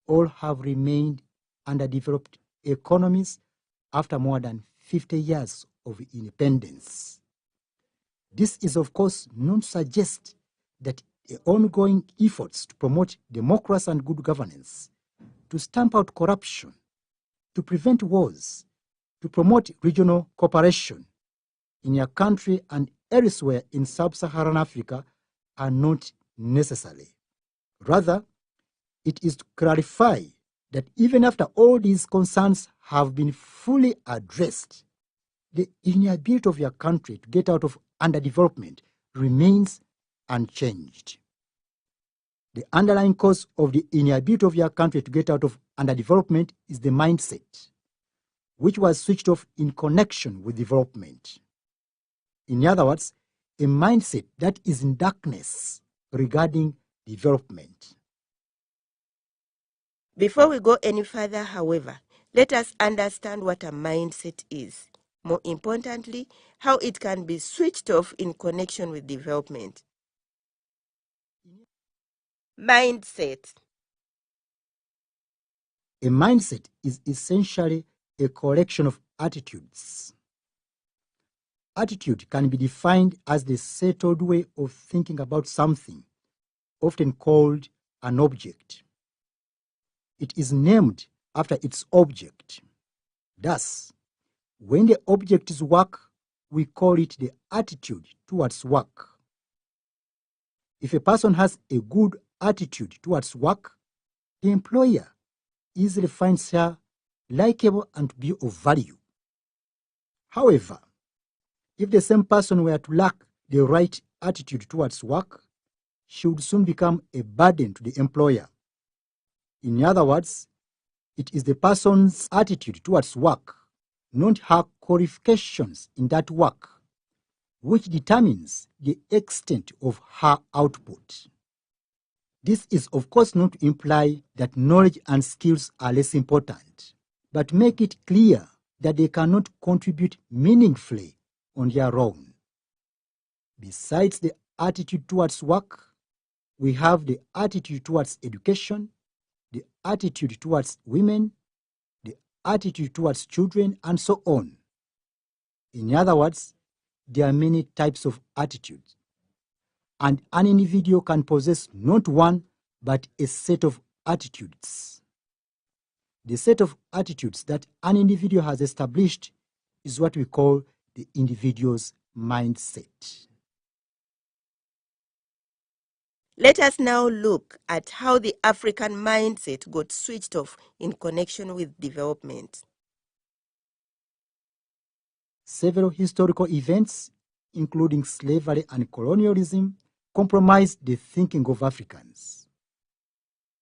Speaker 4: all have remained underdeveloped economies after more than 50 years of independence. This is, of course, not to suggest that the ongoing efforts to promote democracy and good governance, to stamp out corruption, to prevent wars, to promote regional cooperation in your country and elsewhere in sub-Saharan Africa are not necessary. Rather, it is to clarify that even after all these concerns have been fully addressed, the inability of your country to get out of underdevelopment remains unchanged. The underlying cause of the inability of your country to get out of underdevelopment is the mindset, which was switched off in connection with development. In other words, a mindset that is in darkness regarding development.
Speaker 6: Before we go any further, however, let us understand what a mindset is. More importantly, how it can be switched off in connection with development. Mindset.
Speaker 4: A mindset is essentially a collection of attitudes. Attitude can be defined as the settled way of thinking about something, often called an object. It is named after its object. Thus, when the object is work, we call it the attitude towards work. If a person has a good attitude towards work, the employer easily finds her likable and to be of value. However, if the same person were to lack the right attitude towards work, she would soon become a burden to the employer. In other words, it is the person's attitude towards work, not her qualifications in that work, which determines the extent of her output. This is, of course, not to imply that knowledge and skills are less important, but make it clear that they cannot contribute meaningfully on their own. Besides the attitude towards work, we have the attitude towards education, the attitude towards women, the attitude towards children, and so on. In other words, there are many types of attitudes, and an individual can possess not one, but a set of attitudes. The set of attitudes that an individual has established is what we call the individual's mindset.
Speaker 6: Let us now look at how the African mindset got switched off in connection with development.
Speaker 4: Several historical events, including slavery and colonialism, compromised the thinking of Africans.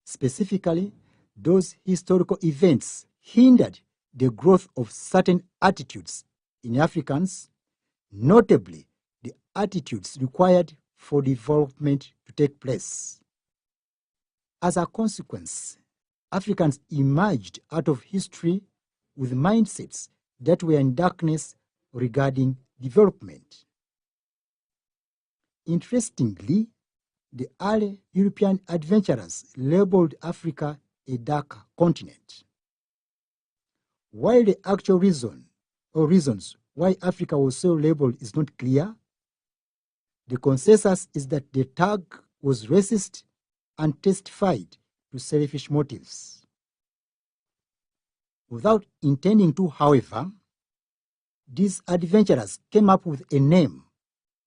Speaker 4: Specifically, those historical events hindered the growth of certain attitudes in Africans, notably the attitudes required for development to take place. As a consequence, Africans emerged out of history with mindsets that were in darkness regarding development. Interestingly, the early European adventurers labeled Africa a dark continent. While the actual reason or reasons why Africa was so labeled is not clear, the consensus is that the tag was racist and testified to selfish motives. Without intending to, however, these adventurers came up with a name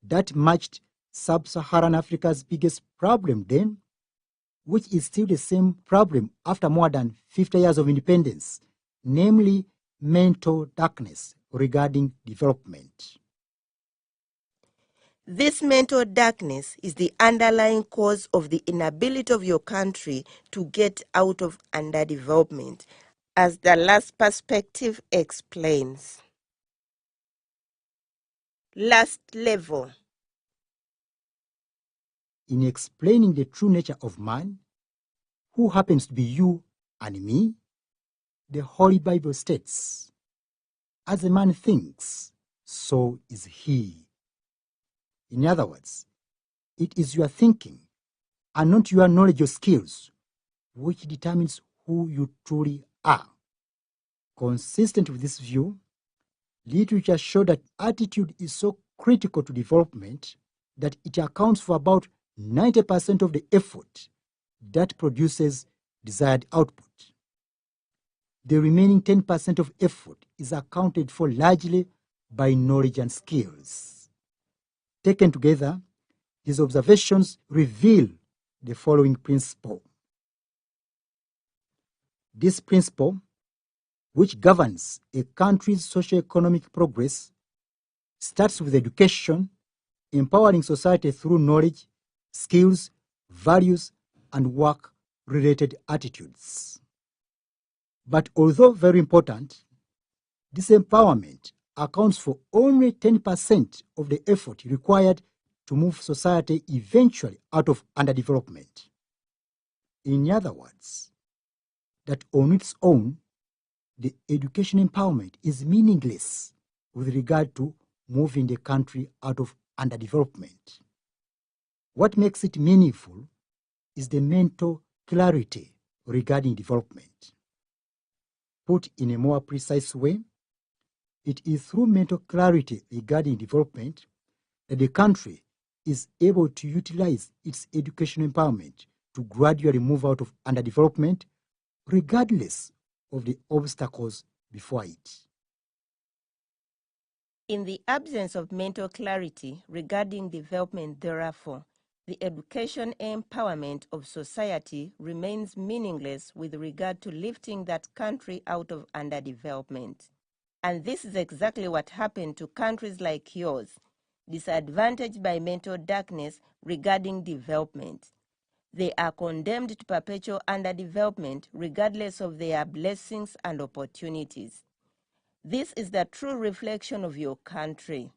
Speaker 4: that matched sub-Saharan Africa's biggest problem then, which is still the same problem after more than 50 years of independence, namely mental darkness regarding development.
Speaker 6: This mental darkness is the underlying cause of the inability of your country to get out of underdevelopment, as the last perspective explains. Last level.
Speaker 4: In explaining the true nature of man, who happens to be you and me, the Holy Bible states, As a man thinks, so is he. In other words, it is your thinking and not your knowledge or skills which determines who you truly are. Consistent with this view, literature shows that attitude is so critical to development that it accounts for about 90% of the effort that produces desired output. The remaining 10% of effort is accounted for largely by knowledge and skills. Taken together, these observations reveal the following principle. This principle, which governs a country's socio-economic progress, starts with education, empowering society through knowledge, skills, values, and work-related attitudes. But although very important, this empowerment accounts for only 10% of the effort required to move society eventually out of underdevelopment. In other words, that on its own, the education empowerment is meaningless with regard to moving the country out of underdevelopment. What makes it meaningful is the mental clarity regarding development. Put in a more precise way, it is through mental clarity regarding development that the country is able to utilize its education empowerment to gradually move out of underdevelopment, regardless of the obstacles before it.
Speaker 6: In the absence of mental clarity regarding development, therefore, the education empowerment of society remains meaningless with regard to lifting that country out of underdevelopment. And this is exactly what happened to countries like yours, disadvantaged by mental darkness regarding development. They are condemned to perpetual underdevelopment regardless of their blessings and opportunities. This is the true reflection of your country.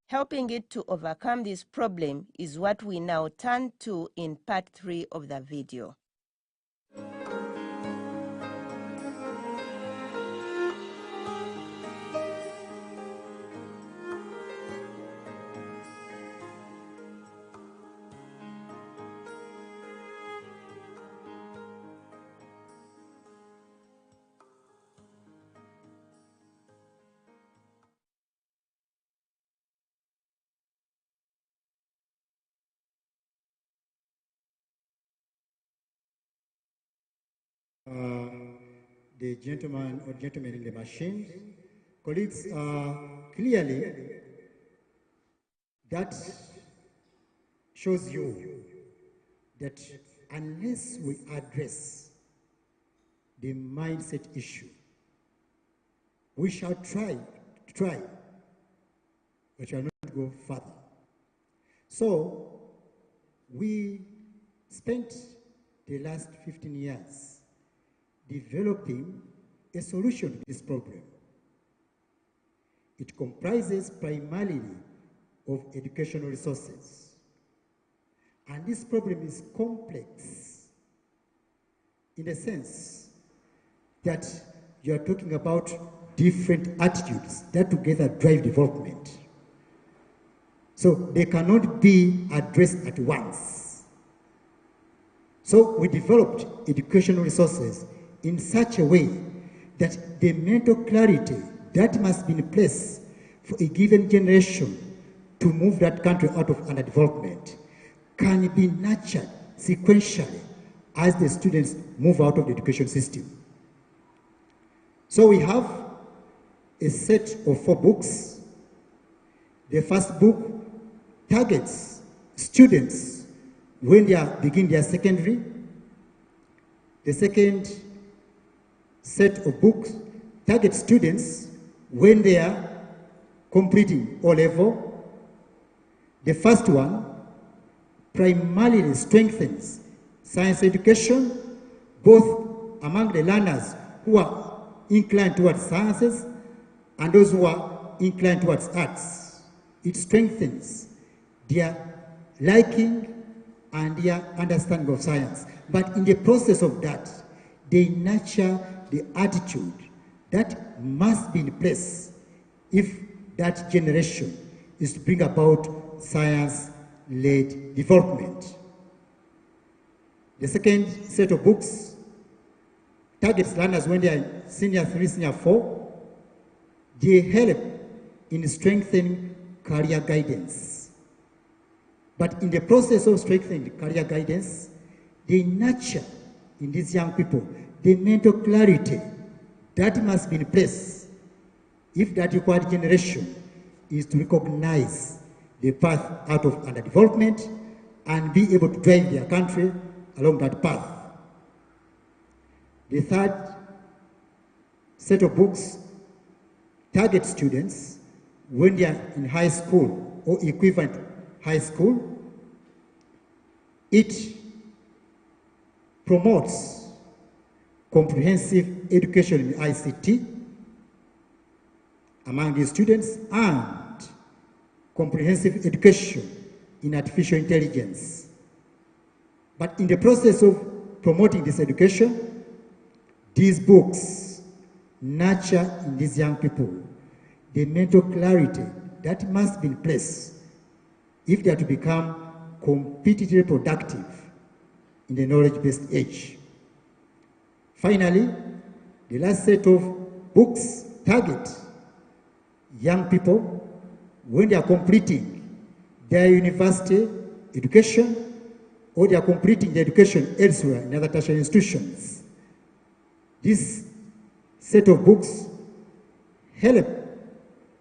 Speaker 6: Helping it to overcome this problem is what we now turn to in part 3 of the video.
Speaker 4: The gentleman or gentleman in the machine, colleagues, clearly that shows you that unless we address the mindset issue, we shall try, but shall not go further. So we spent the last 15 years developing a solution to this problem. It comprises primarily of educational resources. And this problem is complex in the sense that you are talking about different attitudes that together drive development. So they cannot be addressed at once. So we developed educational resources in such a way that the mental clarity that must be in place for a given generation to move that country out of underdevelopment can be nurtured sequentially as the students move out of the education system. So we have a set of 4 books. The first book targets students when they begin their secondary. The second set of books target students when they are completing O-level. The first one primarily strengthens science education, both among the learners who are inclined towards sciences and those who are inclined towards arts. It strengthens their liking and their understanding of science. But in the process of that, they nurture the attitude that must be in place if that generation is to bring about science-led development. The second set of books targets learners when they are senior 3, senior 4. They help in strengthening career guidance. But in the process of strengthening career guidance, they nurture in these young people the mental clarity that must be in place if that required generation is to recognize the path out of underdevelopment and be able to drive their country along that path. The third set of books target students when they are in high school or equivalent to high school. It promotes comprehensive education in ICT among the students and comprehensive education in artificial intelligence. But in the process of promoting this education, these books nurture in these young people the mental clarity that must be in place if they are to become competitively productive in the knowledge-based age. Finally, the last set of books target young people when they are completing their university education or they are completing their education elsewhere in other tertiary institutions. This set of books help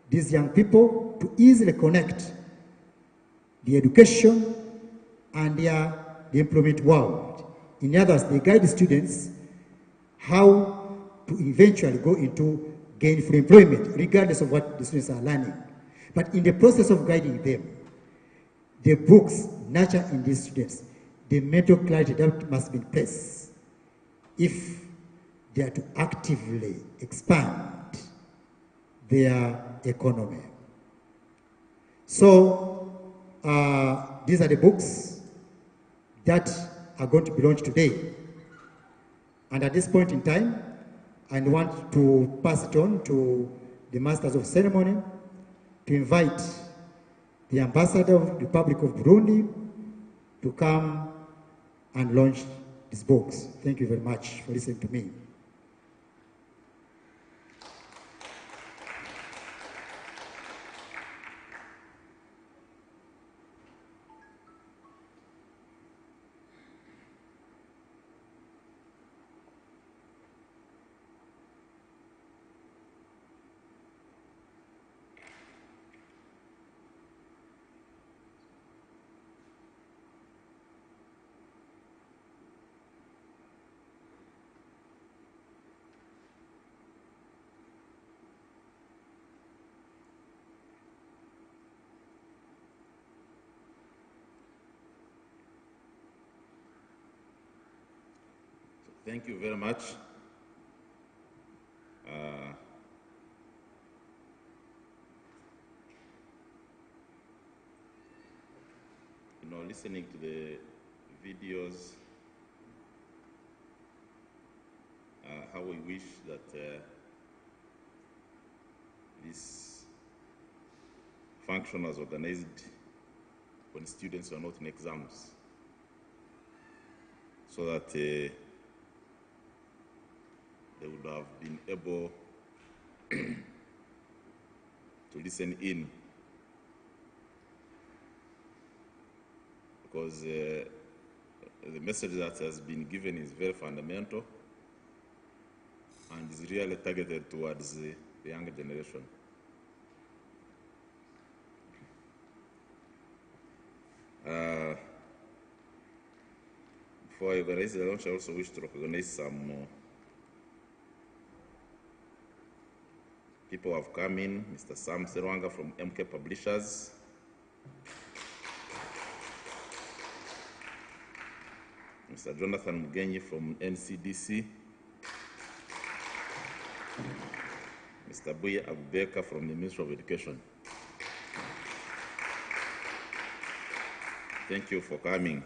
Speaker 4: these young people to easily connect the education and the employment world. In others, they guide the students how to eventually go into gainful employment, regardless of what the students are learning. But in the process of guiding them, the books nurture in these students the mental clarity that must be in place if they are to actively expand their economy. So these are the books that are going to be launched today. And at this point in time, I want to pass it on to the Masters of Ceremony to invite the Ambassador of the Republic of Burundi to come and launch these books. Thank you very much for listening to me.
Speaker 1: Thank you very much. Listening to the videos, how we wish that this function was organized when students were not in exams, so that they would have been able to listen in, because the message that has been given is very fundamental and is really targeted towards the younger generation. Before I organize the launch, I also wish to recognize some people who have come in. Mr. Sam Serwanga from MK Publishers. Mr. Jonathan Mugenyi from NCDC. Mr. Buya Abubeka from the Ministry of Education. Thank you for coming.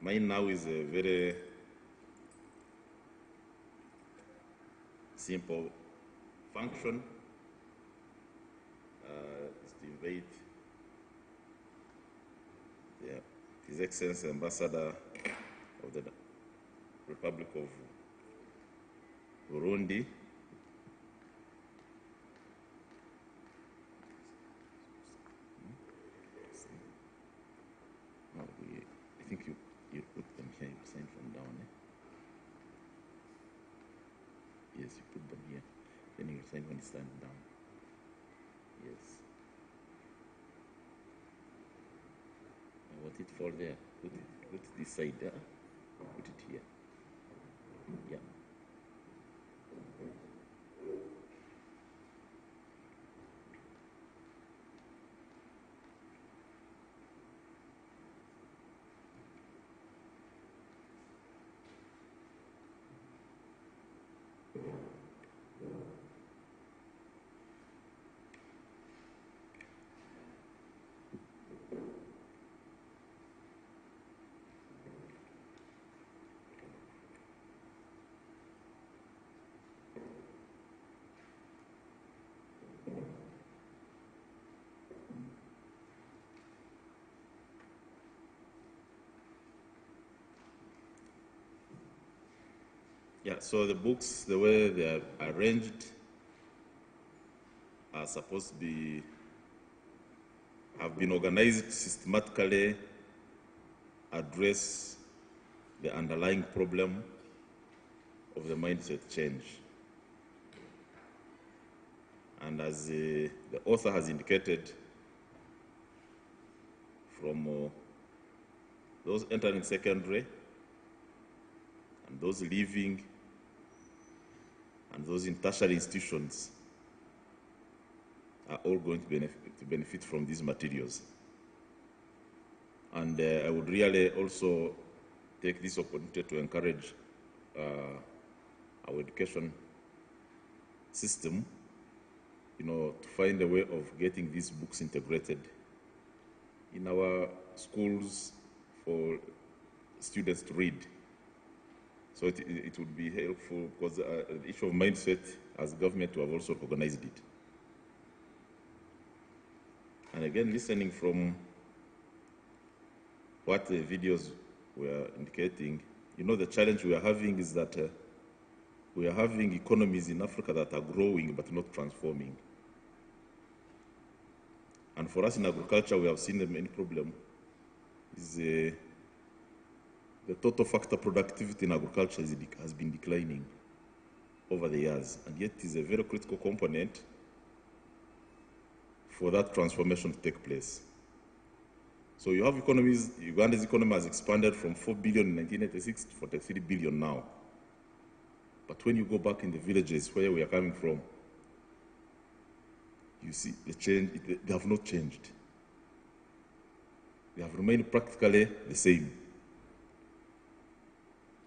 Speaker 1: Mine now is a very simple function is to invite His Excellency Ambassador of the Republic of Burundi, I think you put them here, you sign from down. Yes, you put them here. Then you sign when you stand down. Yes. I want it fall there. Put it this side there. Put it here. Yeah. Yeah, so the books, the way they are arranged, are supposed to have been organized systematically, address the underlying problem of the mindset change. And as the author has indicated, from those entering secondary and those leaving and those in tertiary institutions are all going to benefit from these materials. And I would really also take this opportunity to encourage our education system, to find a way of getting these books integrated in our schools for students to read. So it would be helpful, because the issue of mindset, as government, we have also recognized it. And again, listening from what the videos were indicating, the challenge we are having is that we are having economies in Africa that are growing but not transforming. And for us in agriculture, we have seen the main problem is the total factor productivity in agriculture has been declining over the years, and yet it is a very critical component for that transformation to take place. So you have economies. Uganda's economy has expanded from 4 billion in 1986 to 43 billion now. But when you go back in the villages where we are coming from, you see the change. They have not changed. They have remained practically the same.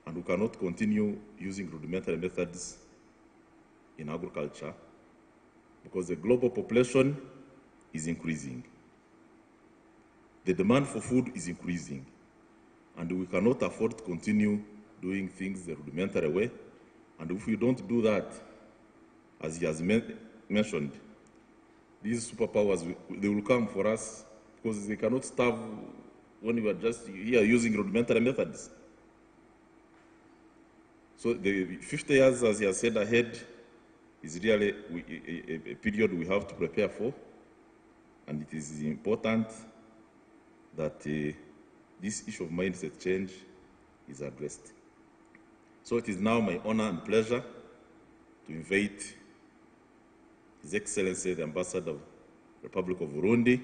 Speaker 1: And we cannot continue using rudimentary methods in agriculture because the global population is increasing. The demand for food is increasing, and we cannot afford to continue doing things the rudimentary way. And if we don't do that, as he has mentioned, these superpowers, they will come for us because they cannot starve when we are just here using rudimentary methods. So the 50 years, as he has said, ahead is really a period we have to prepare for, and it is important that this issue of mindset change is addressed. So it is now my honor and pleasure to invite His Excellency, the Ambassador of the Republic of Burundi.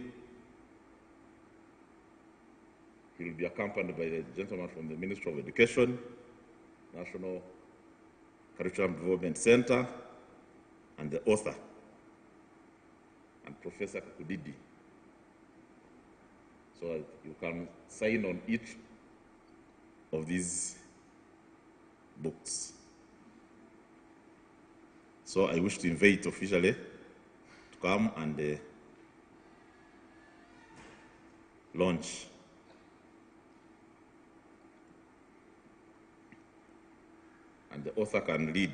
Speaker 1: He will be accompanied by the gentleman from the Ministry of Education, National Curriculum Development Center, and the author, and Professor Kakudidi. So that you can sign on each of these books. So I wish to invite officially to come and launch and the author can lead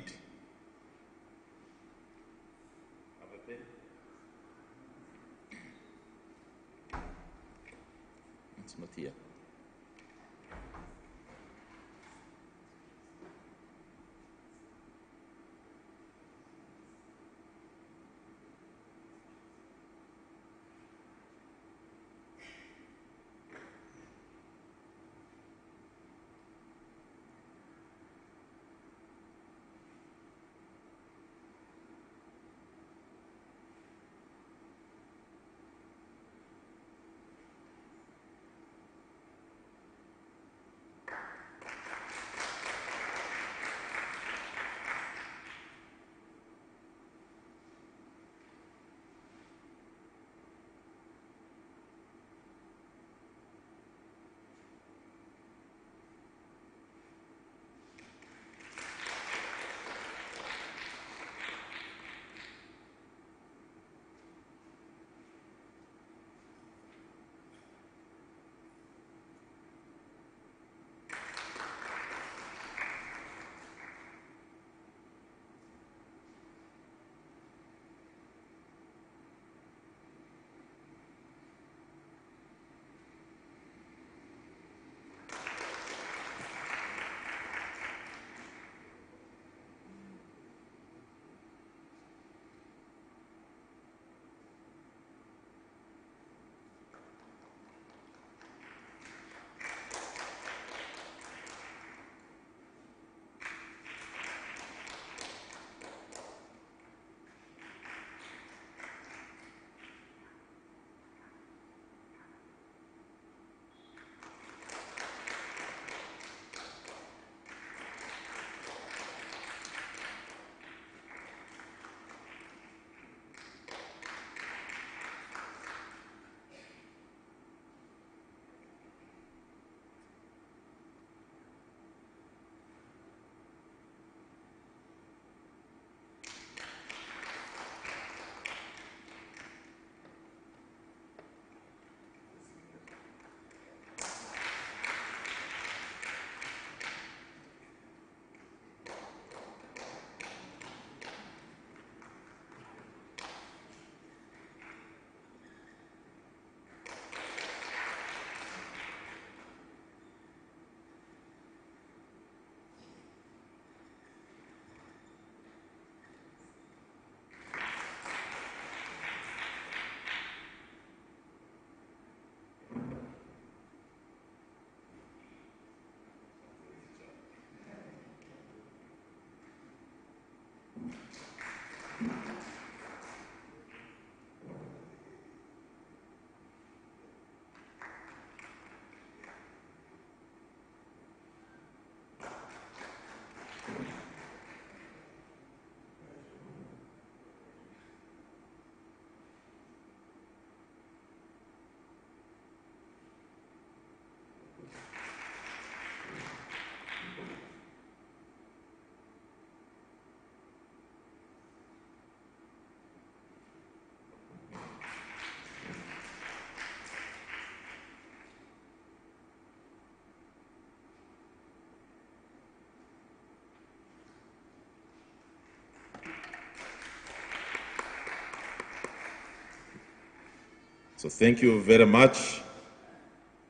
Speaker 1: So thank you very much.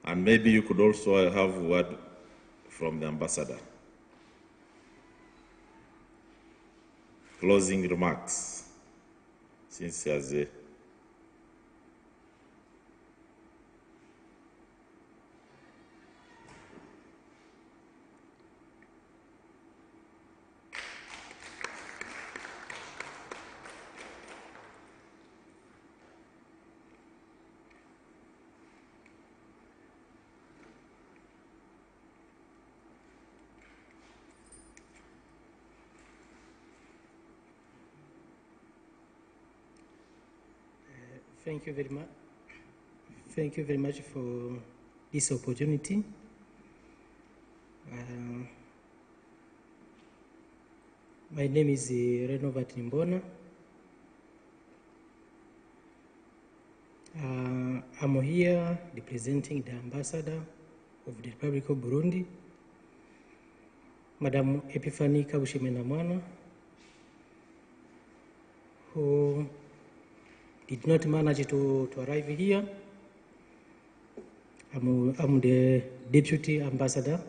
Speaker 1: And maybe you could also have a word from the ambassador. Closing remarks, since he has a
Speaker 7: Thank you very much. Thank you very much for this opportunity. My name is Renovat Nimbona. I'm here representing the ambassador of the Republic of Burundi, Madam Epiphany Kabushime-Namwana, who did not manage to arrive here. I'm the Deputy Ambassador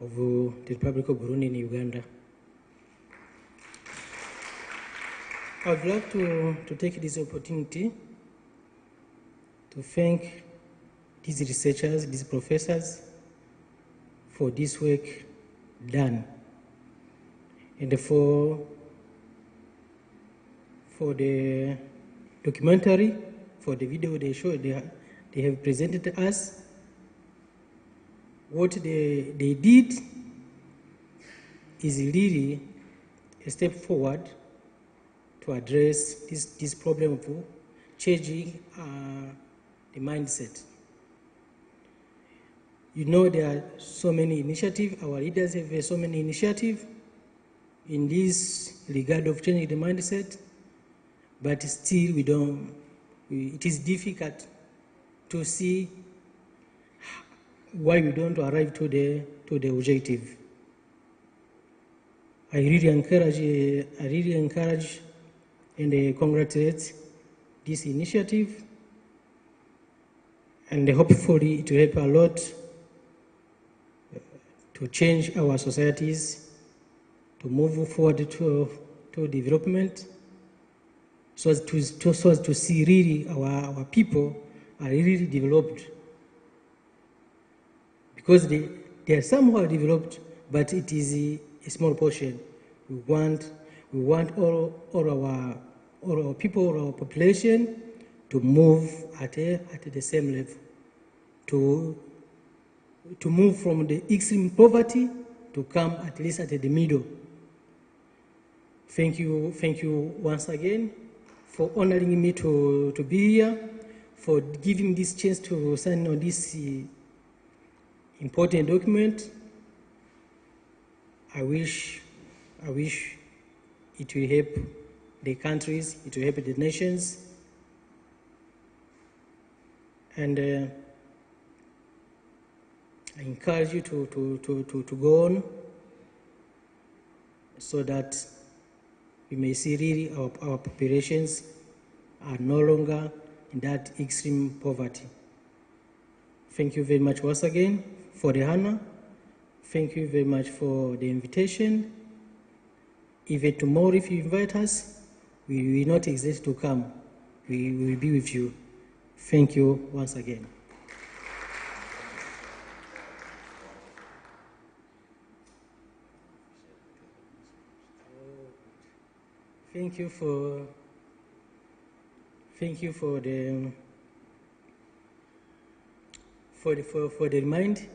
Speaker 7: of the Republic of Burundi in Uganda. I would like to take this opportunity to thank these researchers, these professors, for this work done, and for the documentary, for the video they showed, they have presented to us. What they did is really a step forward to address this problem of changing the mindset. You know, there are so many initiatives, our leaders have so many initiatives in this regard of changing the mindset, but still it is difficult to see why we don't arrive to the objective. I really encourage and congratulate this initiative, and hopefully it will help a lot to change our societies, to move forward to development, so as to see really our people are really developed. Because they are somehow developed, but it is a small portion. We want all our people, all our population to move at the same level, to move from the extreme poverty to come at least at the middle. Thank you once again for honoring me to be here, for giving this chance to sign on this important document. I wish it will help the countries, it will help the nations, and I encourage you to go on, so that we may see really our populations are no longer in that extreme poverty. Thank you very much once again for the honor. Thank you very much for the invitation. Even tomorrow, if you invite us, we will not hesitate to come. We will be with you. Thank you once again. Thank you for the remind.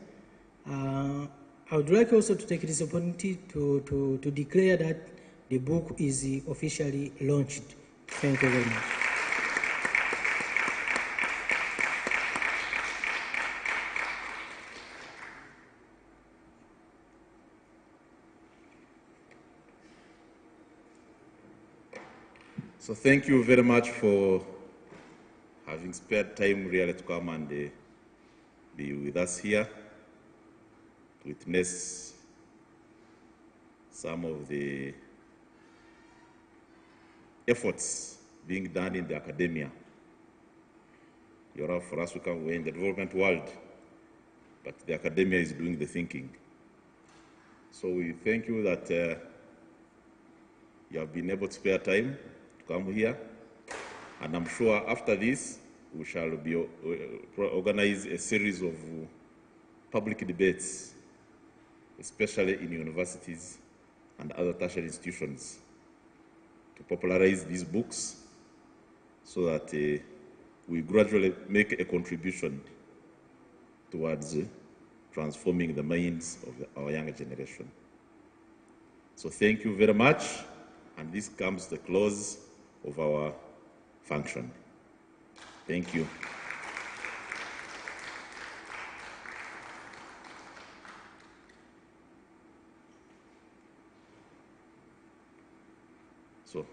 Speaker 7: I would like also to take this opportunity to declare that the book is officially launched. Thank you very much.
Speaker 1: So thank you very much for having spared time really to come and be with us here to witness some of the efforts being done in the academia For us, we're in the development world, but the academia is doing the thinking. So we thank you that you have been able to spare time to come here. And I'm sure after this, we shall organize a series of public debates, especially in universities and other tertiary institutions, to popularize these books so that we gradually make a contribution towards transforming the minds of our younger generation. So thank you very much, and this comes the close of our function. Thank you. So,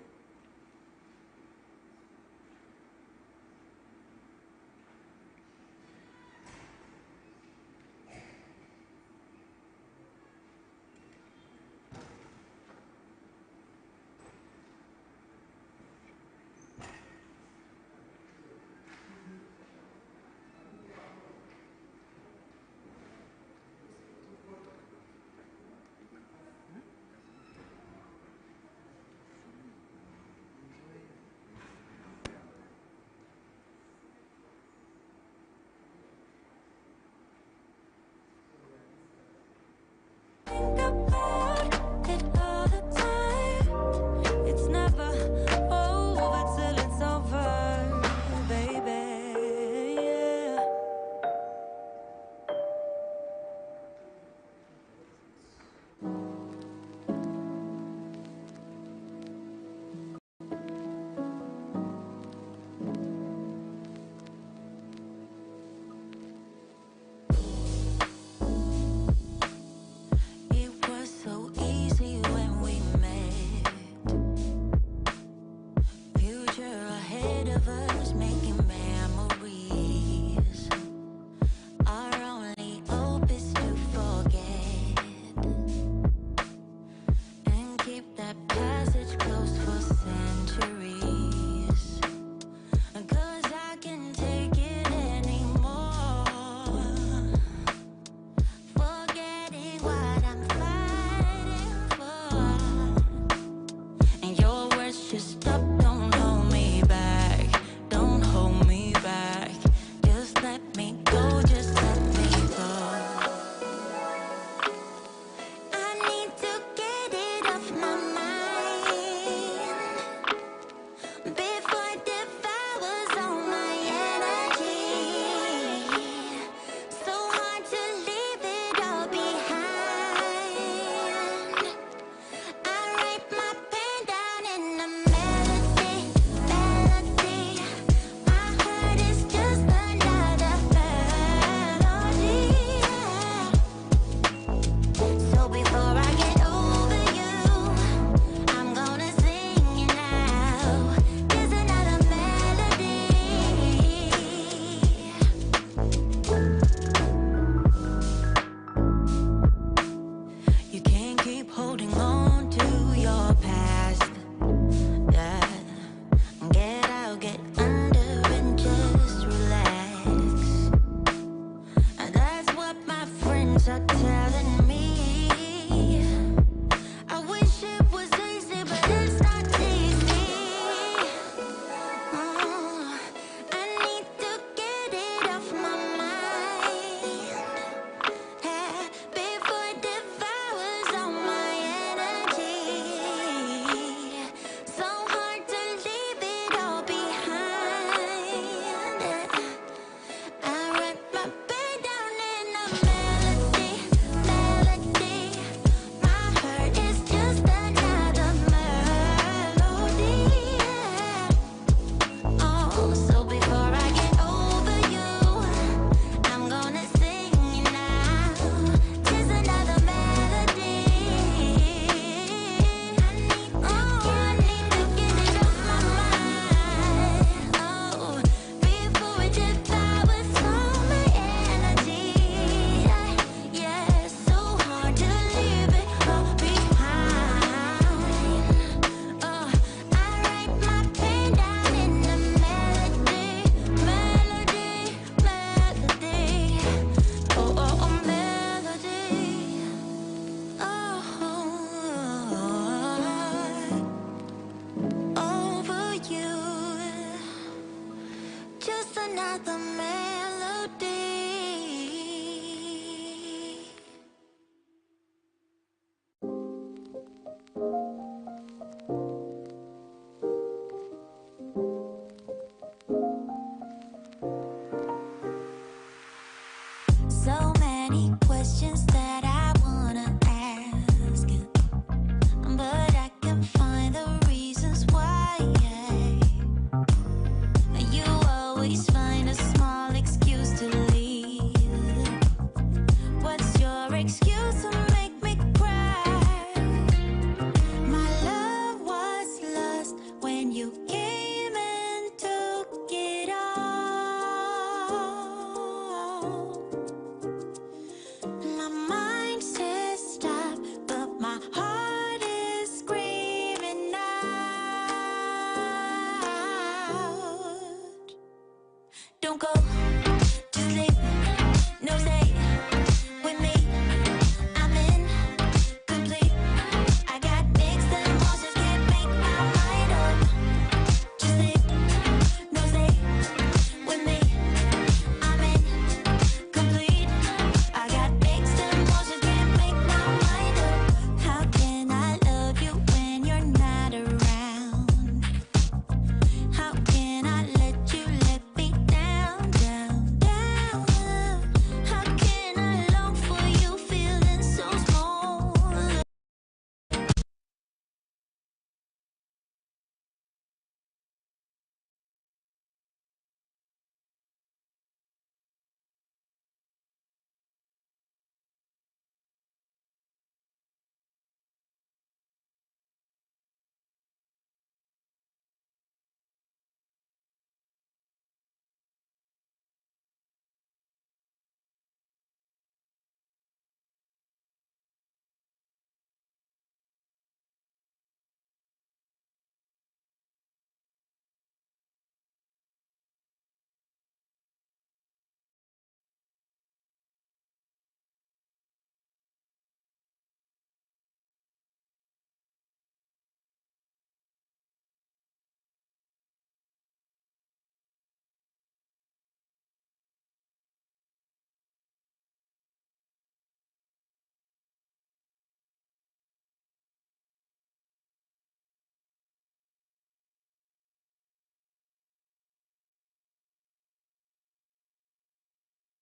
Speaker 8: excuse.